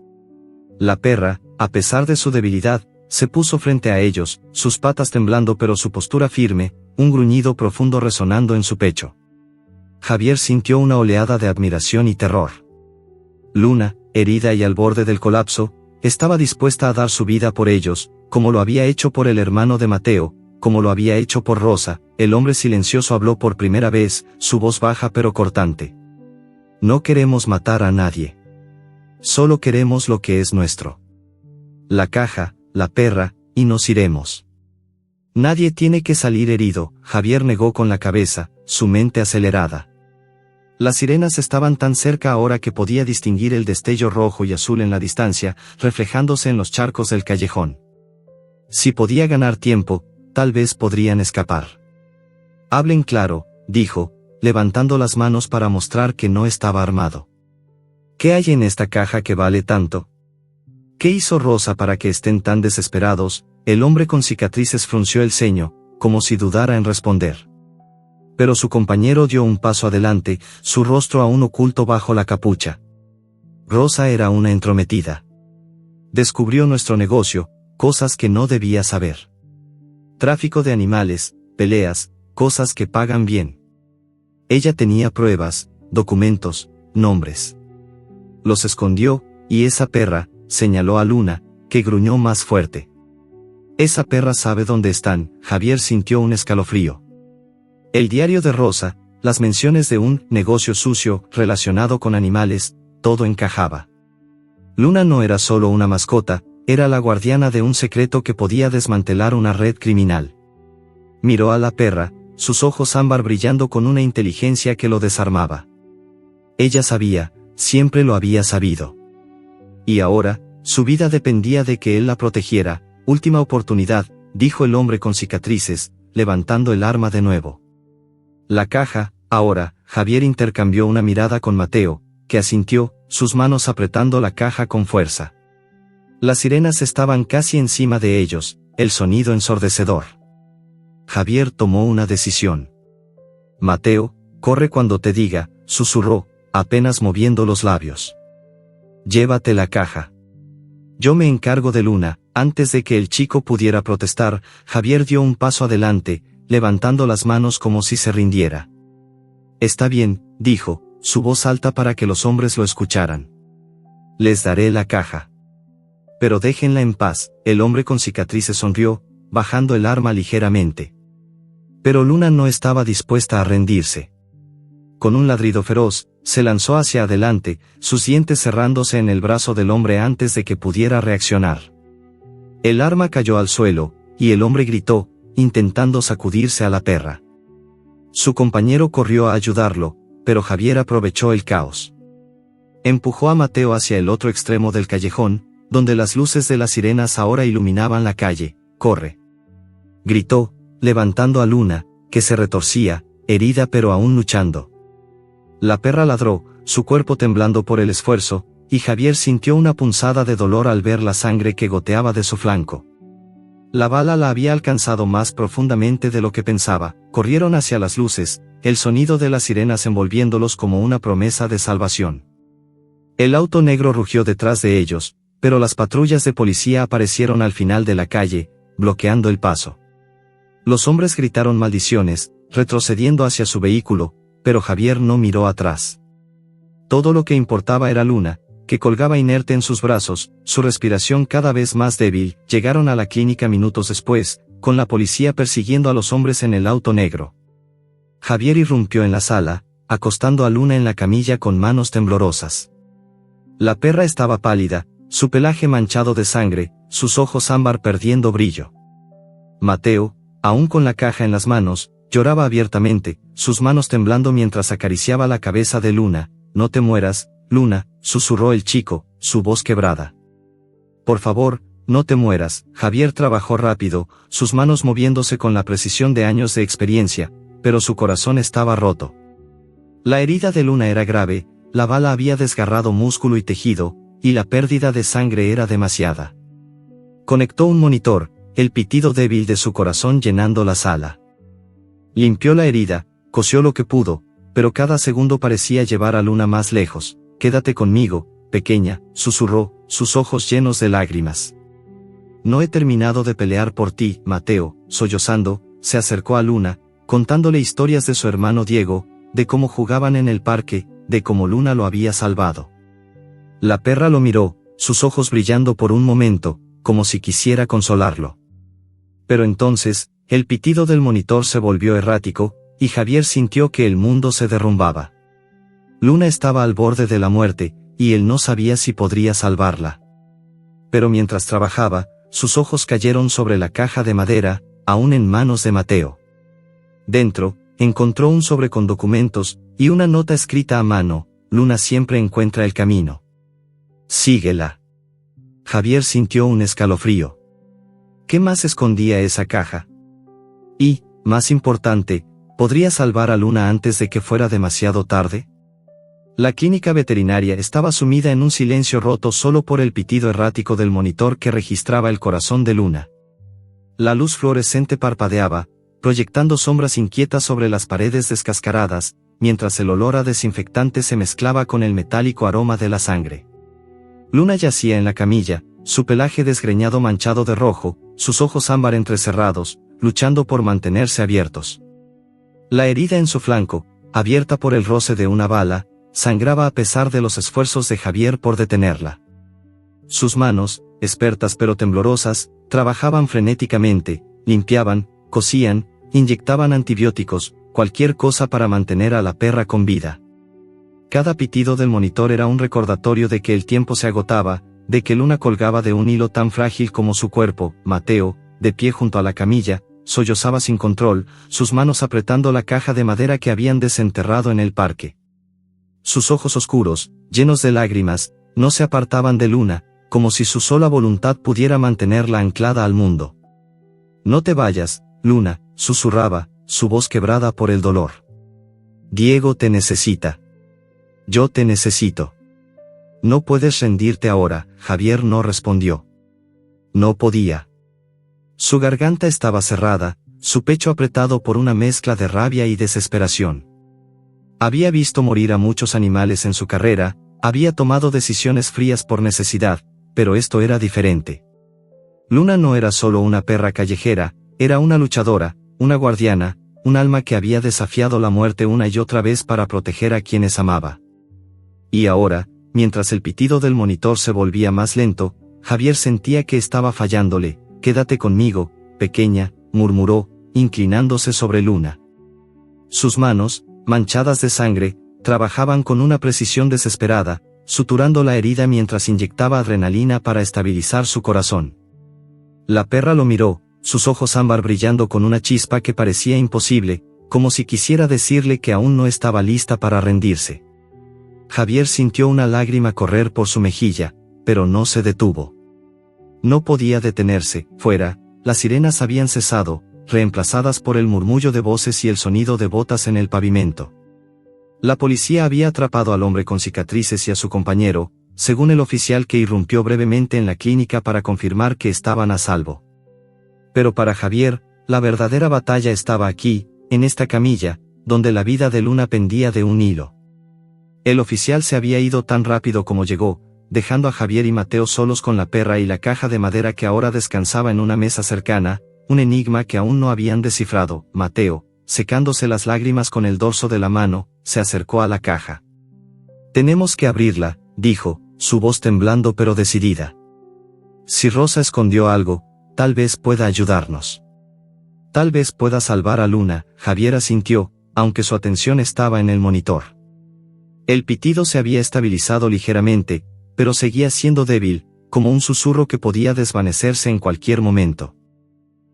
La perra, a pesar de su debilidad, se puso frente a ellos, sus patas temblando pero su postura firme, un gruñido profundo resonando en su pecho. Javier sintió una oleada de admiración y terror. Luna, herida y al borde del colapso, estaba dispuesta a dar su vida por ellos, como lo había hecho por el hermano de Mateo, como lo había hecho por Rosa. El hombre silencioso habló por primera vez, su voz baja pero cortante. «No queremos matar a nadie. Solo queremos lo que es nuestro. La caja, la perra, y nos iremos. Nadie tiene que salir herido». Javier negó con la cabeza, su mente acelerada. Las sirenas estaban tan cerca ahora que podía distinguir el destello rojo y azul en la distancia, reflejándose en los charcos del callejón. Si podía ganar tiempo, tal vez podrían escapar. «Hablen claro», dijo, levantando las manos para mostrar que no estaba armado. «¿Qué hay en esta caja que vale tanto? ¿Qué hizo Rosa para que estén tan desesperados?». El hombre con cicatrices frunció el ceño, como si dudara en responder. Pero su compañero dio un paso adelante, su rostro aún oculto bajo la capucha. «Rosa era una entrometida. Descubrió nuestro negocio, cosas que no debía saber. Tráfico de animales, peleas, cosas que pagan bien. Ella tenía pruebas, documentos, nombres. Los escondió, y esa perra», señaló a Luna, que gruñó más fuerte. «Esa perra sabe dónde están». Javier sintió un escalofrío. El diario de Rosa, las menciones de un negocio sucio relacionado con animales, todo encajaba. Luna no era solo una mascota, era la guardiana de un secreto que podía desmantelar una red criminal. Miró a la perra, sus ojos ámbar brillando con una inteligencia que lo desarmaba. Ella sabía, siempre lo había sabido. Y ahora, su vida dependía de que él la protegiera. «Última oportunidad», dijo el hombre con cicatrices, levantando el arma de nuevo. «La caja, ahora». Javier intercambió una mirada con Mateo, que asintió, sus manos apretando la caja con fuerza. Las sirenas estaban casi encima de ellos, el sonido ensordecedor. Javier tomó una decisión. «Mateo, corre cuando te diga», susurró, apenas moviendo los labios. «Llévate la caja. Yo me encargo de Luna». Antes de que el chico pudiera protestar, Javier dio un paso adelante, levantando las manos como si se rindiera. «Está bien», dijo, su voz alta para que los hombres lo escucharan. «Les daré la caja. Pero déjenla en paz». El hombre con cicatrices sonrió, bajando el arma ligeramente. Pero Luna no estaba dispuesta a rendirse. con un ladrido feroz, se lanzó hacia adelante, sus dientes cerrándose en el brazo del hombre antes de que pudiera reaccionar. El arma cayó al suelo, y el hombre gritó, intentando sacudirse a la perra. Su compañero corrió a ayudarlo, pero Javier aprovechó el caos. Empujó a Mateo hacia el otro extremo del callejón, donde las luces de las sirenas ahora iluminaban la calle. «¡Corre!», gritó, levantando a Luna, que se retorcía, herida pero aún luchando. La perra ladró, su cuerpo temblando por el esfuerzo, y Javier sintió una punzada de dolor al ver la sangre que goteaba de su flanco. La bala la había alcanzado más profundamente de lo que pensaba. Corrieron hacia las luces, el sonido de las sirenas envolviéndolos como una promesa de salvación. El auto negro rugió detrás de ellos, pero las patrullas de policía aparecieron al final de la calle, bloqueando el paso. Los hombres gritaron maldiciones, retrocediendo hacia su vehículo, pero Javier no miró atrás. Todo lo que importaba era Luna, que colgaba inerte en sus brazos, su respiración cada vez más débil. Llegaron a la clínica minutos después, con la policía persiguiendo a los hombres en el auto negro. Javier irrumpió en la sala, acostando a Luna en la camilla con manos temblorosas. La perra estaba pálida, su pelaje manchado de sangre, sus ojos ámbar perdiendo brillo. Mateo, aún con la caja en las manos, lloraba abiertamente, sus manos temblando mientras acariciaba la cabeza de Luna. «No te mueras, Luna», susurró el chico, su voz quebrada. «Por favor, no te mueras». Javier trabajó rápido, sus manos moviéndose con la precisión de años de experiencia, pero su corazón estaba roto. La herida de Luna era grave, la bala había desgarrado músculo y tejido, y la pérdida de sangre era demasiada. Conectó un monitor, el pitido débil de su corazón llenando la sala. Limpió la herida, cosió lo que pudo, pero cada segundo parecía llevar a Luna más lejos. «Quédate conmigo, pequeña», susurró, sus ojos llenos de lágrimas. «No he terminado de pelear por ti». Mateo, sollozando, se acercó a Luna, contándole historias de su hermano Diego, de cómo jugaban en el parque, de cómo Luna lo había salvado. La perra lo miró, sus ojos brillando por un momento, como si quisiera consolarlo. Pero entonces, el pitido del monitor se volvió errático, y Javier sintió que el mundo se derrumbaba. Luna estaba al borde de la muerte, y él no sabía si podría salvarla. Pero mientras trabajaba, sus ojos cayeron sobre la caja de madera, aún en manos de Mateo. Dentro, encontró un sobre con documentos, y una nota escrita a mano: «Luna siempre encuentra el camino. Síguela». Javier sintió un escalofrío. ¿Qué más escondía esa caja? Y, más importante, ¿podría salvar a Luna antes de que fuera demasiado tarde? La clínica veterinaria estaba sumida en un silencio roto solo por el pitido errático del monitor que registraba el corazón de Luna. La luz fluorescente parpadeaba, proyectando sombras inquietas sobre las paredes descascaradas, mientras el olor a desinfectante se mezclaba con el metálico aroma de la sangre. Luna yacía en la camilla, su pelaje desgreñado manchado de rojo, sus ojos ámbar entrecerrados, luchando por mantenerse abiertos. La herida en su flanco, abierta por el roce de una bala, sangraba a pesar de los esfuerzos de Javier por detenerla. Sus manos, expertas pero temblorosas, trabajaban frenéticamente, limpiaban, cosían, inyectaban antibióticos, cualquier cosa para mantener a la perra con vida. Cada pitido del monitor era un recordatorio de que el tiempo se agotaba, de que Luna colgaba de un hilo tan frágil como su cuerpo. Mateo, de pie junto a la camilla, sollozaba sin control, sus manos apretando la caja de madera que habían desenterrado en el parque. Sus ojos oscuros, llenos de lágrimas, no se apartaban de Luna, como si su sola voluntad pudiera mantenerla anclada al mundo. «No te vayas, Luna», susurraba, su voz quebrada por el dolor. «Diego te necesita. Yo te necesito. No puedes rendirte ahora». Javier no respondió. No podía. Su garganta estaba cerrada, su pecho apretado por una mezcla de rabia y desesperación. Había visto morir a muchos animales en su carrera, había tomado decisiones frías por necesidad, pero esto era diferente. Luna no era solo una perra callejera, era una luchadora, una guardiana, un alma que había desafiado la muerte una y otra vez para proteger a quienes amaba. Y ahora, mientras el pitido del monitor se volvía más lento, Javier sentía que estaba fallándole. «Quédate conmigo, pequeña», murmuró, inclinándose sobre Luna. Sus manos, manchadas de sangre, trabajaban con una precisión desesperada, suturando la herida mientras inyectaba adrenalina para estabilizar su corazón. La perra lo miró, sus ojos ámbar brillando con una chispa que parecía imposible, como si quisiera decirle que aún no estaba lista para rendirse. Javier sintió una lágrima correr por su mejilla, pero no se detuvo. No podía detenerse. Fuera, las sirenas habían cesado, reemplazadas por el murmullo de voces y el sonido de botas en el pavimento. La policía había atrapado al hombre con cicatrices y a su compañero, según el oficial que irrumpió brevemente en la clínica para confirmar que estaban a salvo. Pero para Javier, la verdadera batalla estaba aquí, en esta camilla, donde la vida de Luna pendía de un hilo. El oficial se había ido tan rápido como llegó, dejando a Javier y Mateo solos con la perra y la caja de madera que ahora descansaba en una mesa cercana, un enigma que aún no habían descifrado. Mateo, secándose las lágrimas con el dorso de la mano, se acercó a la caja. «Tenemos que abrirla», dijo, su voz temblando pero decidida. «Si Rosa escondió algo, tal vez pueda ayudarnos. Tal vez pueda salvar a Luna». Javier asintió, aunque su atención estaba en el monitor. El pitido se había estabilizado ligeramente, pero seguía siendo débil, como un susurro que podía desvanecerse en cualquier momento.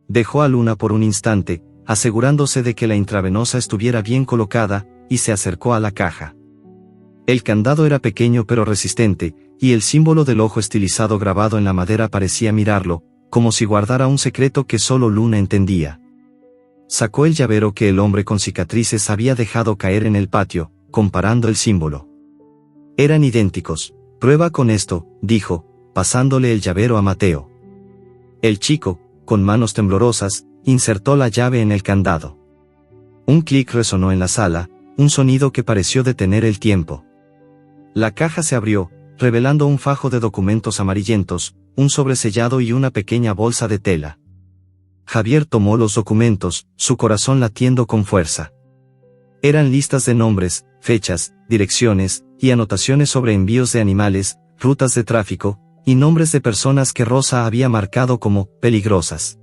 Dejó a Luna por un instante, asegurándose de que la intravenosa estuviera bien colocada, y se acercó a la caja. El candado era pequeño pero resistente, y el símbolo del ojo estilizado grabado en la madera parecía mirarlo, como si guardara un secreto que solo Luna entendía. Sacó el llavero que el hombre con cicatrices había dejado caer en el patio, comparando el símbolo. Eran idénticos. «Prueba con esto», dijo, pasándole el llavero a Mateo. El chico, con manos temblorosas, insertó la llave en el candado. Un clic resonó en la sala, un sonido que pareció detener el tiempo. La caja se abrió, revelando un fajo de documentos amarillentos, un sobresellado y una pequeña bolsa de tela. Javier tomó los documentos, su corazón latiendo con fuerza. Eran listas de nombres, fechas, direcciones, y anotaciones sobre envíos de animales, rutas de tráfico, y nombres de personas que Rosa había marcado como peligrosas.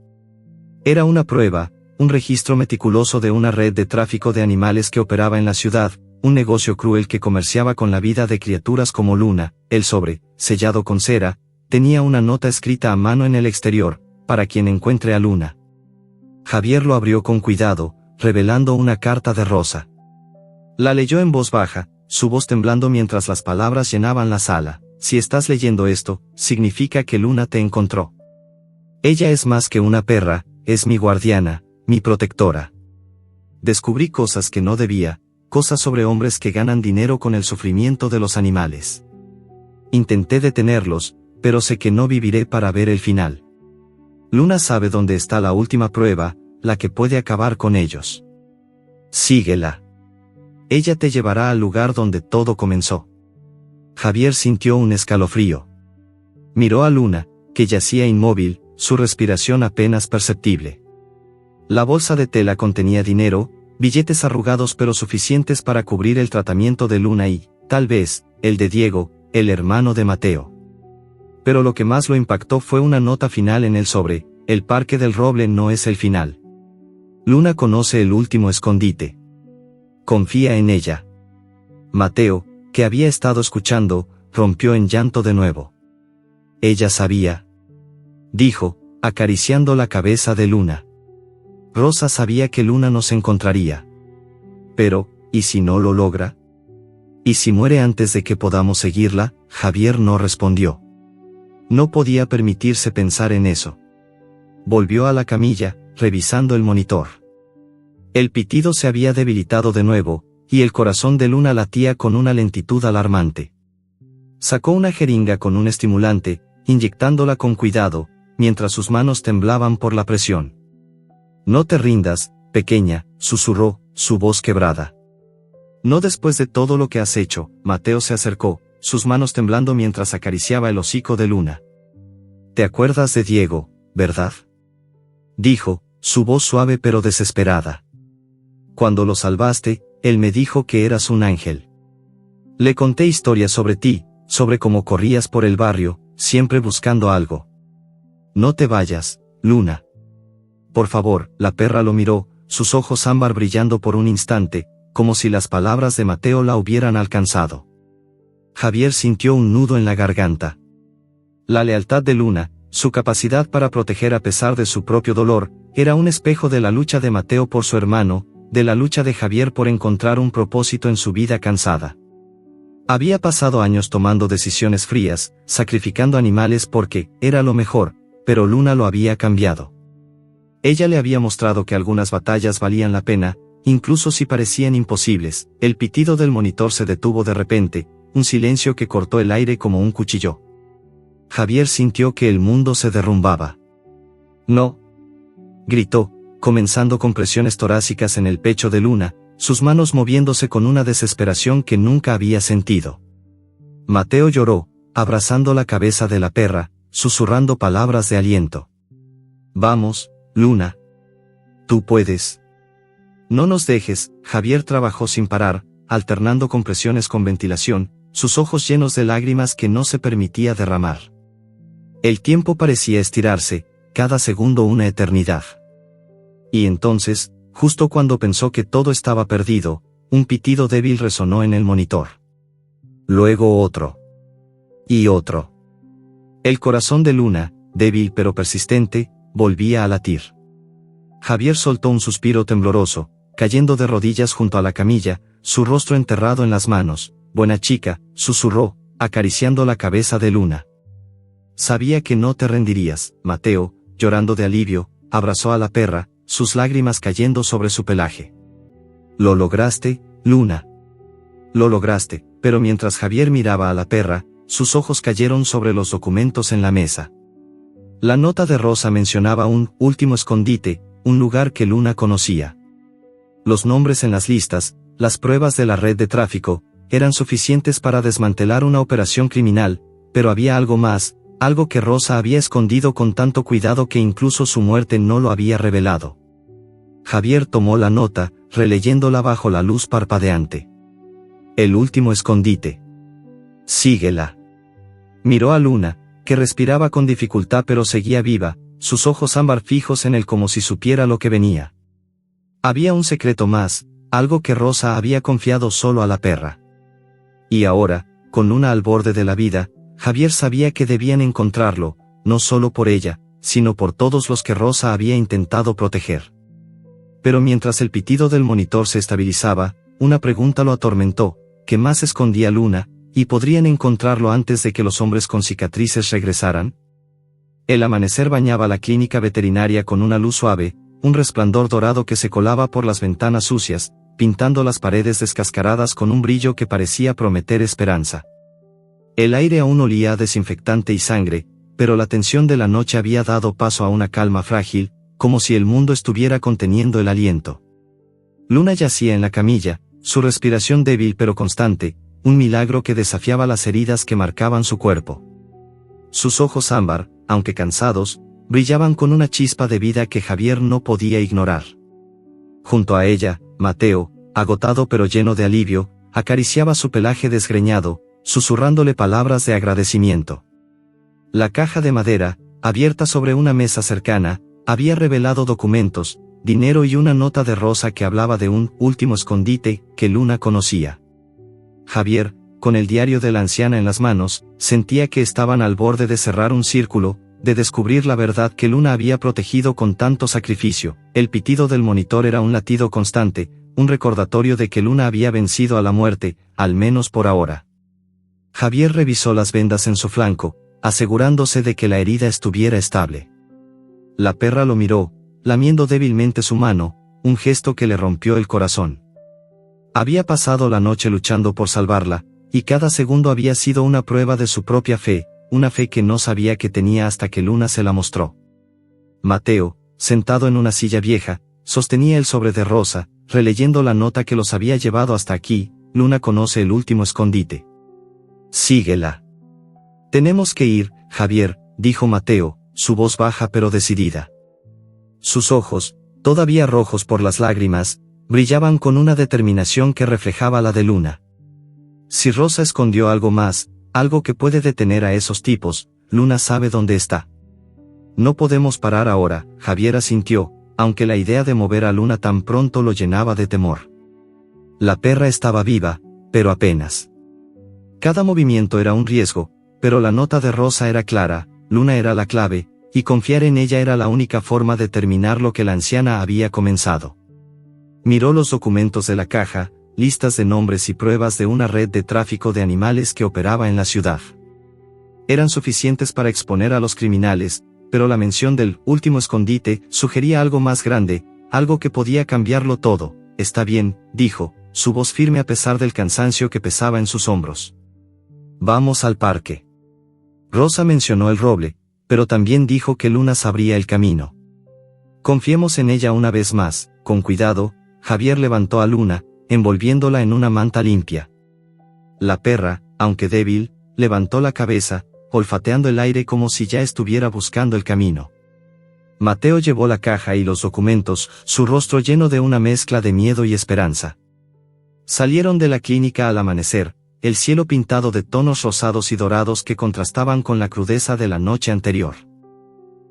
Era una prueba, un registro meticuloso de una red de tráfico de animales que operaba en la ciudad, un negocio cruel que comerciaba con la vida de criaturas como Luna. El sobre, sellado con cera, tenía una nota escrita a mano en el exterior: «Para quien encuentre a Luna». Javier lo abrió con cuidado, revelando una carta de Rosa. La leyó en voz baja, su voz temblando mientras las palabras llenaban la sala. «Si estás leyendo esto, significa que Luna te encontró. Ella es más que una perra, es mi guardiana, mi protectora. Descubrí cosas que no debía, cosas sobre hombres que ganan dinero con el sufrimiento de los animales. Intenté detenerlos, pero sé que no viviré para ver el final. Luna sabe dónde está la última prueba, la que puede acabar con ellos. Síguela. Ella te llevará al lugar donde todo comenzó». Javier sintió un escalofrío. Miró a Luna, que yacía inmóvil, su respiración apenas perceptible. La bolsa de tela contenía dinero, billetes arrugados pero suficientes para cubrir el tratamiento de Luna y, tal vez, el de Diego, el hermano de Mateo. Pero lo que más lo impactó fue una nota final en el sobre: «El Parque del Roble no es el final. Luna conoce el último escondite. Confía en ella». Mateo, que había estado escuchando, rompió en llanto de nuevo. «Ella sabía», dijo, acariciando la cabeza de Luna. «Rosa sabía que Luna nos encontraría. Pero, ¿y si no lo logra? ¿Y si muere antes de que podamos seguirla?». Javier no respondió. No podía permitirse pensar en eso. Volvió a la camilla, revisando el monitor. El pitido se había debilitado de nuevo, y el corazón de Luna latía con una lentitud alarmante. Sacó una jeringa con un estimulante, inyectándola con cuidado, mientras sus manos temblaban por la presión. «No te rindas, pequeña», susurró, su voz quebrada. «No después de todo lo que has hecho». Mateo se acercó, sus manos temblando mientras acariciaba el hocico de Luna. «Te acuerdas de Diego, ¿verdad?», dijo, su voz suave pero desesperada. «Cuando lo salvaste, él me dijo que eras un ángel. Le conté historias sobre ti, sobre cómo corrías por el barrio, siempre buscando algo. No te vayas, Luna. Por favor». La perra lo miró, sus ojos ámbar brillando por un instante, como si las palabras de Mateo la hubieran alcanzado. Javier sintió un nudo en la garganta. La lealtad de Luna, su capacidad para proteger a pesar de su propio dolor, era un espejo de la lucha de Mateo por su hermano, de la lucha de Javier por encontrar un propósito en su vida cansada. Había pasado años tomando decisiones frías, sacrificando animales porque era lo mejor, pero Luna lo había cambiado. Ella le había mostrado que algunas batallas valían la pena, incluso si parecían imposibles. El pitido del monitor se detuvo de repente, un silencio que cortó el aire como un cuchillo. Javier sintió que el mundo se derrumbaba. «No», gritó, comenzando con presiones torácicas en el pecho de Luna, sus manos moviéndose con una desesperación que nunca había sentido. Mateo lloró, abrazando la cabeza de la perra, susurrando palabras de aliento. «Vamos, Luna. Tú puedes. No nos dejes». Javier trabajó sin parar, alternando compresiones con ventilación, sus ojos llenos de lágrimas que no se permitía derramar. El tiempo parecía estirarse, cada segundo una eternidad. Y entonces, justo cuando pensó que todo estaba perdido, un pitido débil resonó en el monitor. Luego otro. Y otro. El corazón de Luna, débil pero persistente, volvía a latir. Javier soltó un suspiro tembloroso, cayendo de rodillas junto a la camilla, su rostro enterrado en las manos. «Buena chica», susurró, acariciando la cabeza de Luna. «Sabía que no te rendirías». Mateo, llorando de alivio, abrazó a la perra, sus lágrimas cayendo sobre su pelaje. «Lo lograste, Luna. Lo lograste». Pero mientras Javier miraba a la perra, sus ojos cayeron sobre los documentos en la mesa. La nota de Rosa mencionaba un último escondite, un lugar que Luna conocía. Los nombres en las listas, las pruebas de la red de tráfico, eran suficientes para desmantelar una operación criminal, pero había algo más, algo que Rosa había escondido con tanto cuidado que incluso su muerte no lo había revelado. Javier tomó la nota, releyéndola bajo la luz parpadeante. El último escondite. Síguela. Miró a Luna, que respiraba con dificultad pero seguía viva, sus ojos ámbar fijos en él como si supiera lo que venía. Había un secreto más, algo que Rosa había confiado solo a la perra. Y ahora, con Luna al borde de la vida, Javier sabía que debían encontrarlo, no solo por ella, sino por todos los que Rosa había intentado proteger. Pero mientras el pitido del monitor se estabilizaba, una pregunta lo atormentó: ¿qué más escondía Luna, y podrían encontrarlo antes de que los hombres con cicatrices regresaran? El amanecer bañaba la clínica veterinaria con una luz suave, un resplandor dorado que se colaba por las ventanas sucias, pintando las paredes descascaradas con un brillo que parecía prometer esperanza. El aire aún olía a desinfectante y sangre, pero la tensión de la noche había dado paso a una calma frágil, como si el mundo estuviera conteniendo el aliento. Luna yacía en la camilla, su respiración débil pero constante, un milagro que desafiaba las heridas que marcaban su cuerpo. Sus ojos ámbar, aunque cansados, brillaban con una chispa de vida que Javier no podía ignorar. Junto a ella, Mateo, agotado pero lleno de alivio, acariciaba su pelaje desgreñado, susurrándole palabras de agradecimiento. La caja de madera, abierta sobre una mesa cercana, había revelado documentos, dinero y una nota de Rosa que hablaba de un último escondite que Luna conocía. Javier, con el diario de la anciana en las manos, sentía que estaban al borde de cerrar un círculo, de descubrir la verdad que Luna había protegido con tanto sacrificio. El pitido del monitor era un latido constante, un recordatorio de que Luna había vencido a la muerte, al menos por ahora. Javier revisó las vendas en su flanco, asegurándose de que la herida estuviera estable. La perra lo miró, lamiendo débilmente su mano, un gesto que le rompió el corazón. Había pasado la noche luchando por salvarla, y cada segundo había sido una prueba de su propia fe, una fe que no sabía que tenía hasta que Luna se la mostró. Mateo, sentado en una silla vieja, sostenía el sobre de Rosa, releyendo la nota que los había llevado hasta aquí. Luna conoce el último escondite. Síguela. Tenemos que ir, Javier, dijo Mateo, su voz baja pero decidida. Sus ojos, todavía rojos por las lágrimas, brillaban con una determinación que reflejaba la de Luna. Si Rosa escondió algo más, algo que puede detener a esos tipos, Luna sabe dónde está. No podemos parar ahora, Javier asintió, aunque la idea de mover a Luna tan pronto lo llenaba de temor. La perra estaba viva, pero apenas. Cada movimiento era un riesgo, pero la nota de Rosa era clara, Luna era la clave, y confiar en ella era la única forma de terminar lo que la anciana había comenzado. Miró los documentos de la caja, listas de nombres y pruebas de una red de tráfico de animales que operaba en la ciudad. Eran suficientes para exponer a los criminales, pero la mención del último escondite sugería algo más grande, algo que podía cambiarlo todo. Está bien, dijo, su voz firme a pesar del cansancio que pesaba en sus hombros. Vamos al parque. Rosa mencionó el roble, pero también dijo que Luna sabría el camino. Confiemos en ella una vez más, con cuidado. Javier levantó a Luna, envolviéndola en una manta limpia. La perra, aunque débil, levantó la cabeza, olfateando el aire como si ya estuviera buscando el camino. Mateo llevó la caja y los documentos, su rostro lleno de una mezcla de miedo y esperanza. Salieron de la clínica al amanecer, el cielo pintado de tonos rosados y dorados que contrastaban con la crudeza de la noche anterior.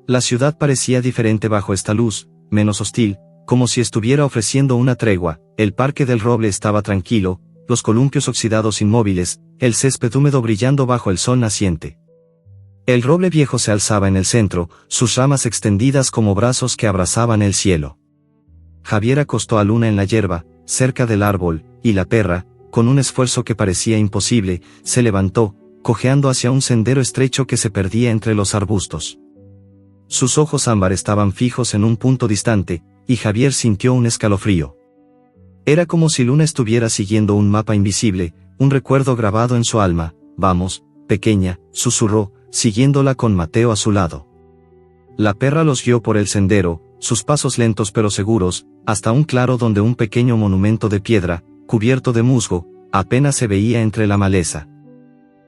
La ciudad parecía diferente bajo esta luz, menos hostil, como si estuviera ofreciendo una tregua. El parque del roble estaba tranquilo, los columpios oxidados inmóviles, el césped húmedo brillando bajo el sol naciente. El roble viejo se alzaba en el centro, sus ramas extendidas como brazos que abrazaban el cielo. Javier acostó a Luna en la hierba, cerca del árbol, y la perra, con un esfuerzo que parecía imposible, se levantó, cojeando hacia un sendero estrecho que se perdía entre los arbustos. Sus ojos ámbar estaban fijos en un punto distante, y Javier sintió un escalofrío. Era como si Luna estuviera siguiendo un mapa invisible, un recuerdo grabado en su alma. Vamos, pequeña, susurró, siguiéndola con Mateo a su lado. La perra los guió por el sendero, sus pasos lentos pero seguros, hasta un claro donde un pequeño monumento de piedra, cubierto de musgo, apenas se veía entre la maleza.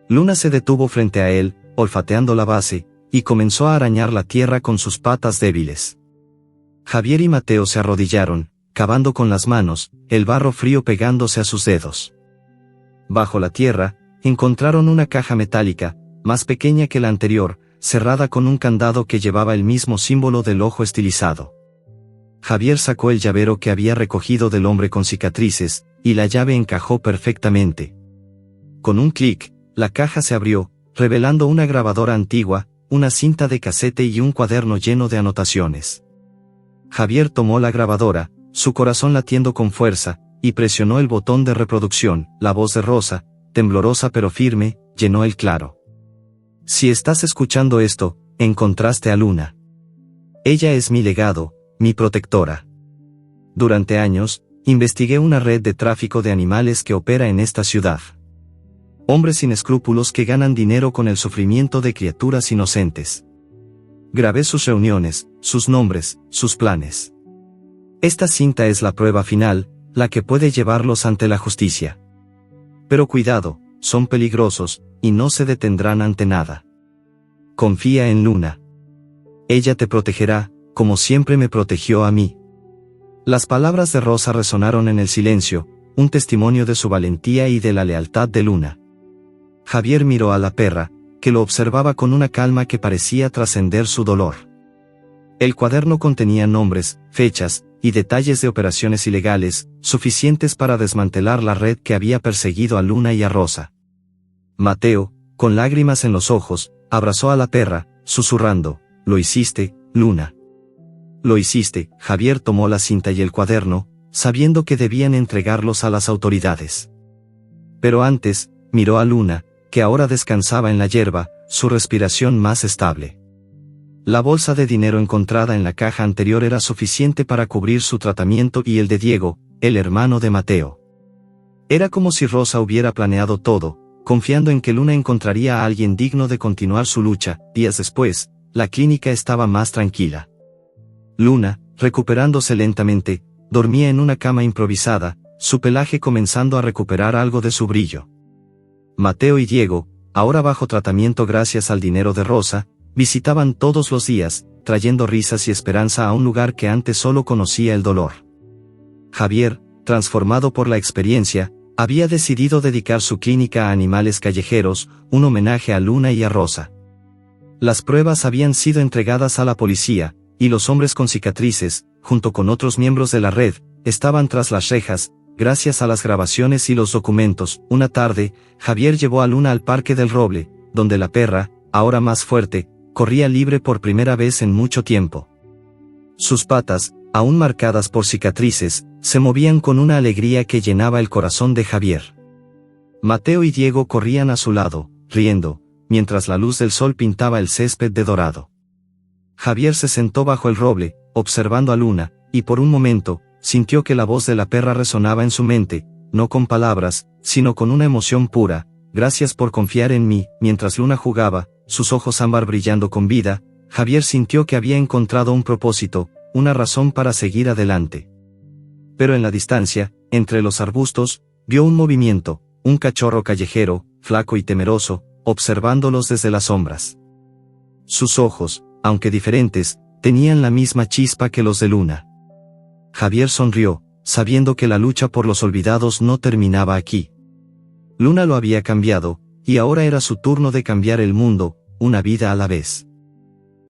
Luna se detuvo frente a él, olfateando la base, y comenzó a arañar la tierra con sus patas débiles. Javier y Mateo se arrodillaron, cavando con las manos, el barro frío pegándose a sus dedos. Bajo la tierra, encontraron una caja metálica, más pequeña que la anterior, cerrada con un candado que llevaba el mismo símbolo del ojo estilizado. Javier sacó el llavero que había recogido del hombre con cicatrices, y la llave encajó perfectamente. Con un clic, la caja se abrió, revelando una grabadora antigua, una cinta de casete y un cuaderno lleno de anotaciones. Javier tomó la grabadora, su corazón latiendo con fuerza, y presionó el botón de reproducción. La voz de Rosa, temblorosa pero firme, llenó el claro. Si estás escuchando esto, encontraste a Luna. Ella es mi legado, mi protectora. Durante años, investigué una red de tráfico de animales que opera en esta ciudad. Hombres sin escrúpulos que ganan dinero con el sufrimiento de criaturas inocentes. Grabé sus reuniones, sus nombres, sus planes. Esta cinta es la prueba final, la que puede llevarlos ante la justicia. Pero cuidado, son peligrosos, y no se detendrán ante nada. Confía en Luna. Ella te protegerá, como siempre me protegió a mí. Las palabras de Rosa resonaron en el silencio, un testimonio de su valentía y de la lealtad de Luna. Javier miró a la perra, que lo observaba con una calma que parecía trascender su dolor. El cuaderno contenía nombres, fechas, y detalles de operaciones ilegales, suficientes para desmantelar la red que había perseguido a Luna y a Rosa. Mateo, con lágrimas en los ojos, abrazó a la perra, susurrando, «Lo hiciste, Luna». «Lo hiciste». Javier tomó la cinta y el cuaderno, sabiendo que debían entregarlos a las autoridades. Pero antes, miró a Luna, que ahora descansaba en la hierba, su respiración más estable. La bolsa de dinero encontrada en la caja anterior era suficiente para cubrir su tratamiento y el de Diego, el hermano de Mateo. Era como si Rosa hubiera planeado todo, confiando en que Luna encontraría a alguien digno de continuar su lucha. Días después, la clínica estaba más tranquila. Luna, recuperándose lentamente, dormía en una cama improvisada, su pelaje comenzando a recuperar algo de su brillo. Mateo y Diego, ahora bajo tratamiento gracias al dinero de Rosa, visitaban todos los días, trayendo risas y esperanza a un lugar que antes solo conocía el dolor. Javier, transformado por la experiencia, había decidido dedicar su clínica a animales callejeros, un homenaje a Luna y a Rosa. Las pruebas habían sido entregadas a la policía, y los hombres con cicatrices, junto con otros miembros de la red, estaban tras las rejas, gracias a las grabaciones y los documentos. Una tarde, Javier llevó a Luna al Parque del Roble, donde la perra, ahora más fuerte, corría libre por primera vez en mucho tiempo. Sus patas, aún marcadas por cicatrices, se movían con una alegría que llenaba el corazón de Javier. Mateo y Diego corrían a su lado, riendo, mientras la luz del sol pintaba el césped de dorado. Javier se sentó bajo el roble, observando a Luna, y por un momento, sintió que la voz de la perra resonaba en su mente, no con palabras, sino con una emoción pura. Gracias por confiar en mí. Mientras Luna jugaba, sus ojos ámbar brillando con vida, Javier sintió que había encontrado un propósito, una razón para seguir adelante. Pero en la distancia, entre los arbustos, vio un movimiento, un cachorro callejero, flaco y temeroso, observándolos desde las sombras. Sus ojos, aunque diferentes, tenían la misma chispa que los de Luna. Javier sonrió, sabiendo que la lucha por los olvidados no terminaba aquí. Luna lo había cambiado, y ahora era su turno de cambiar el mundo, una vida a la vez.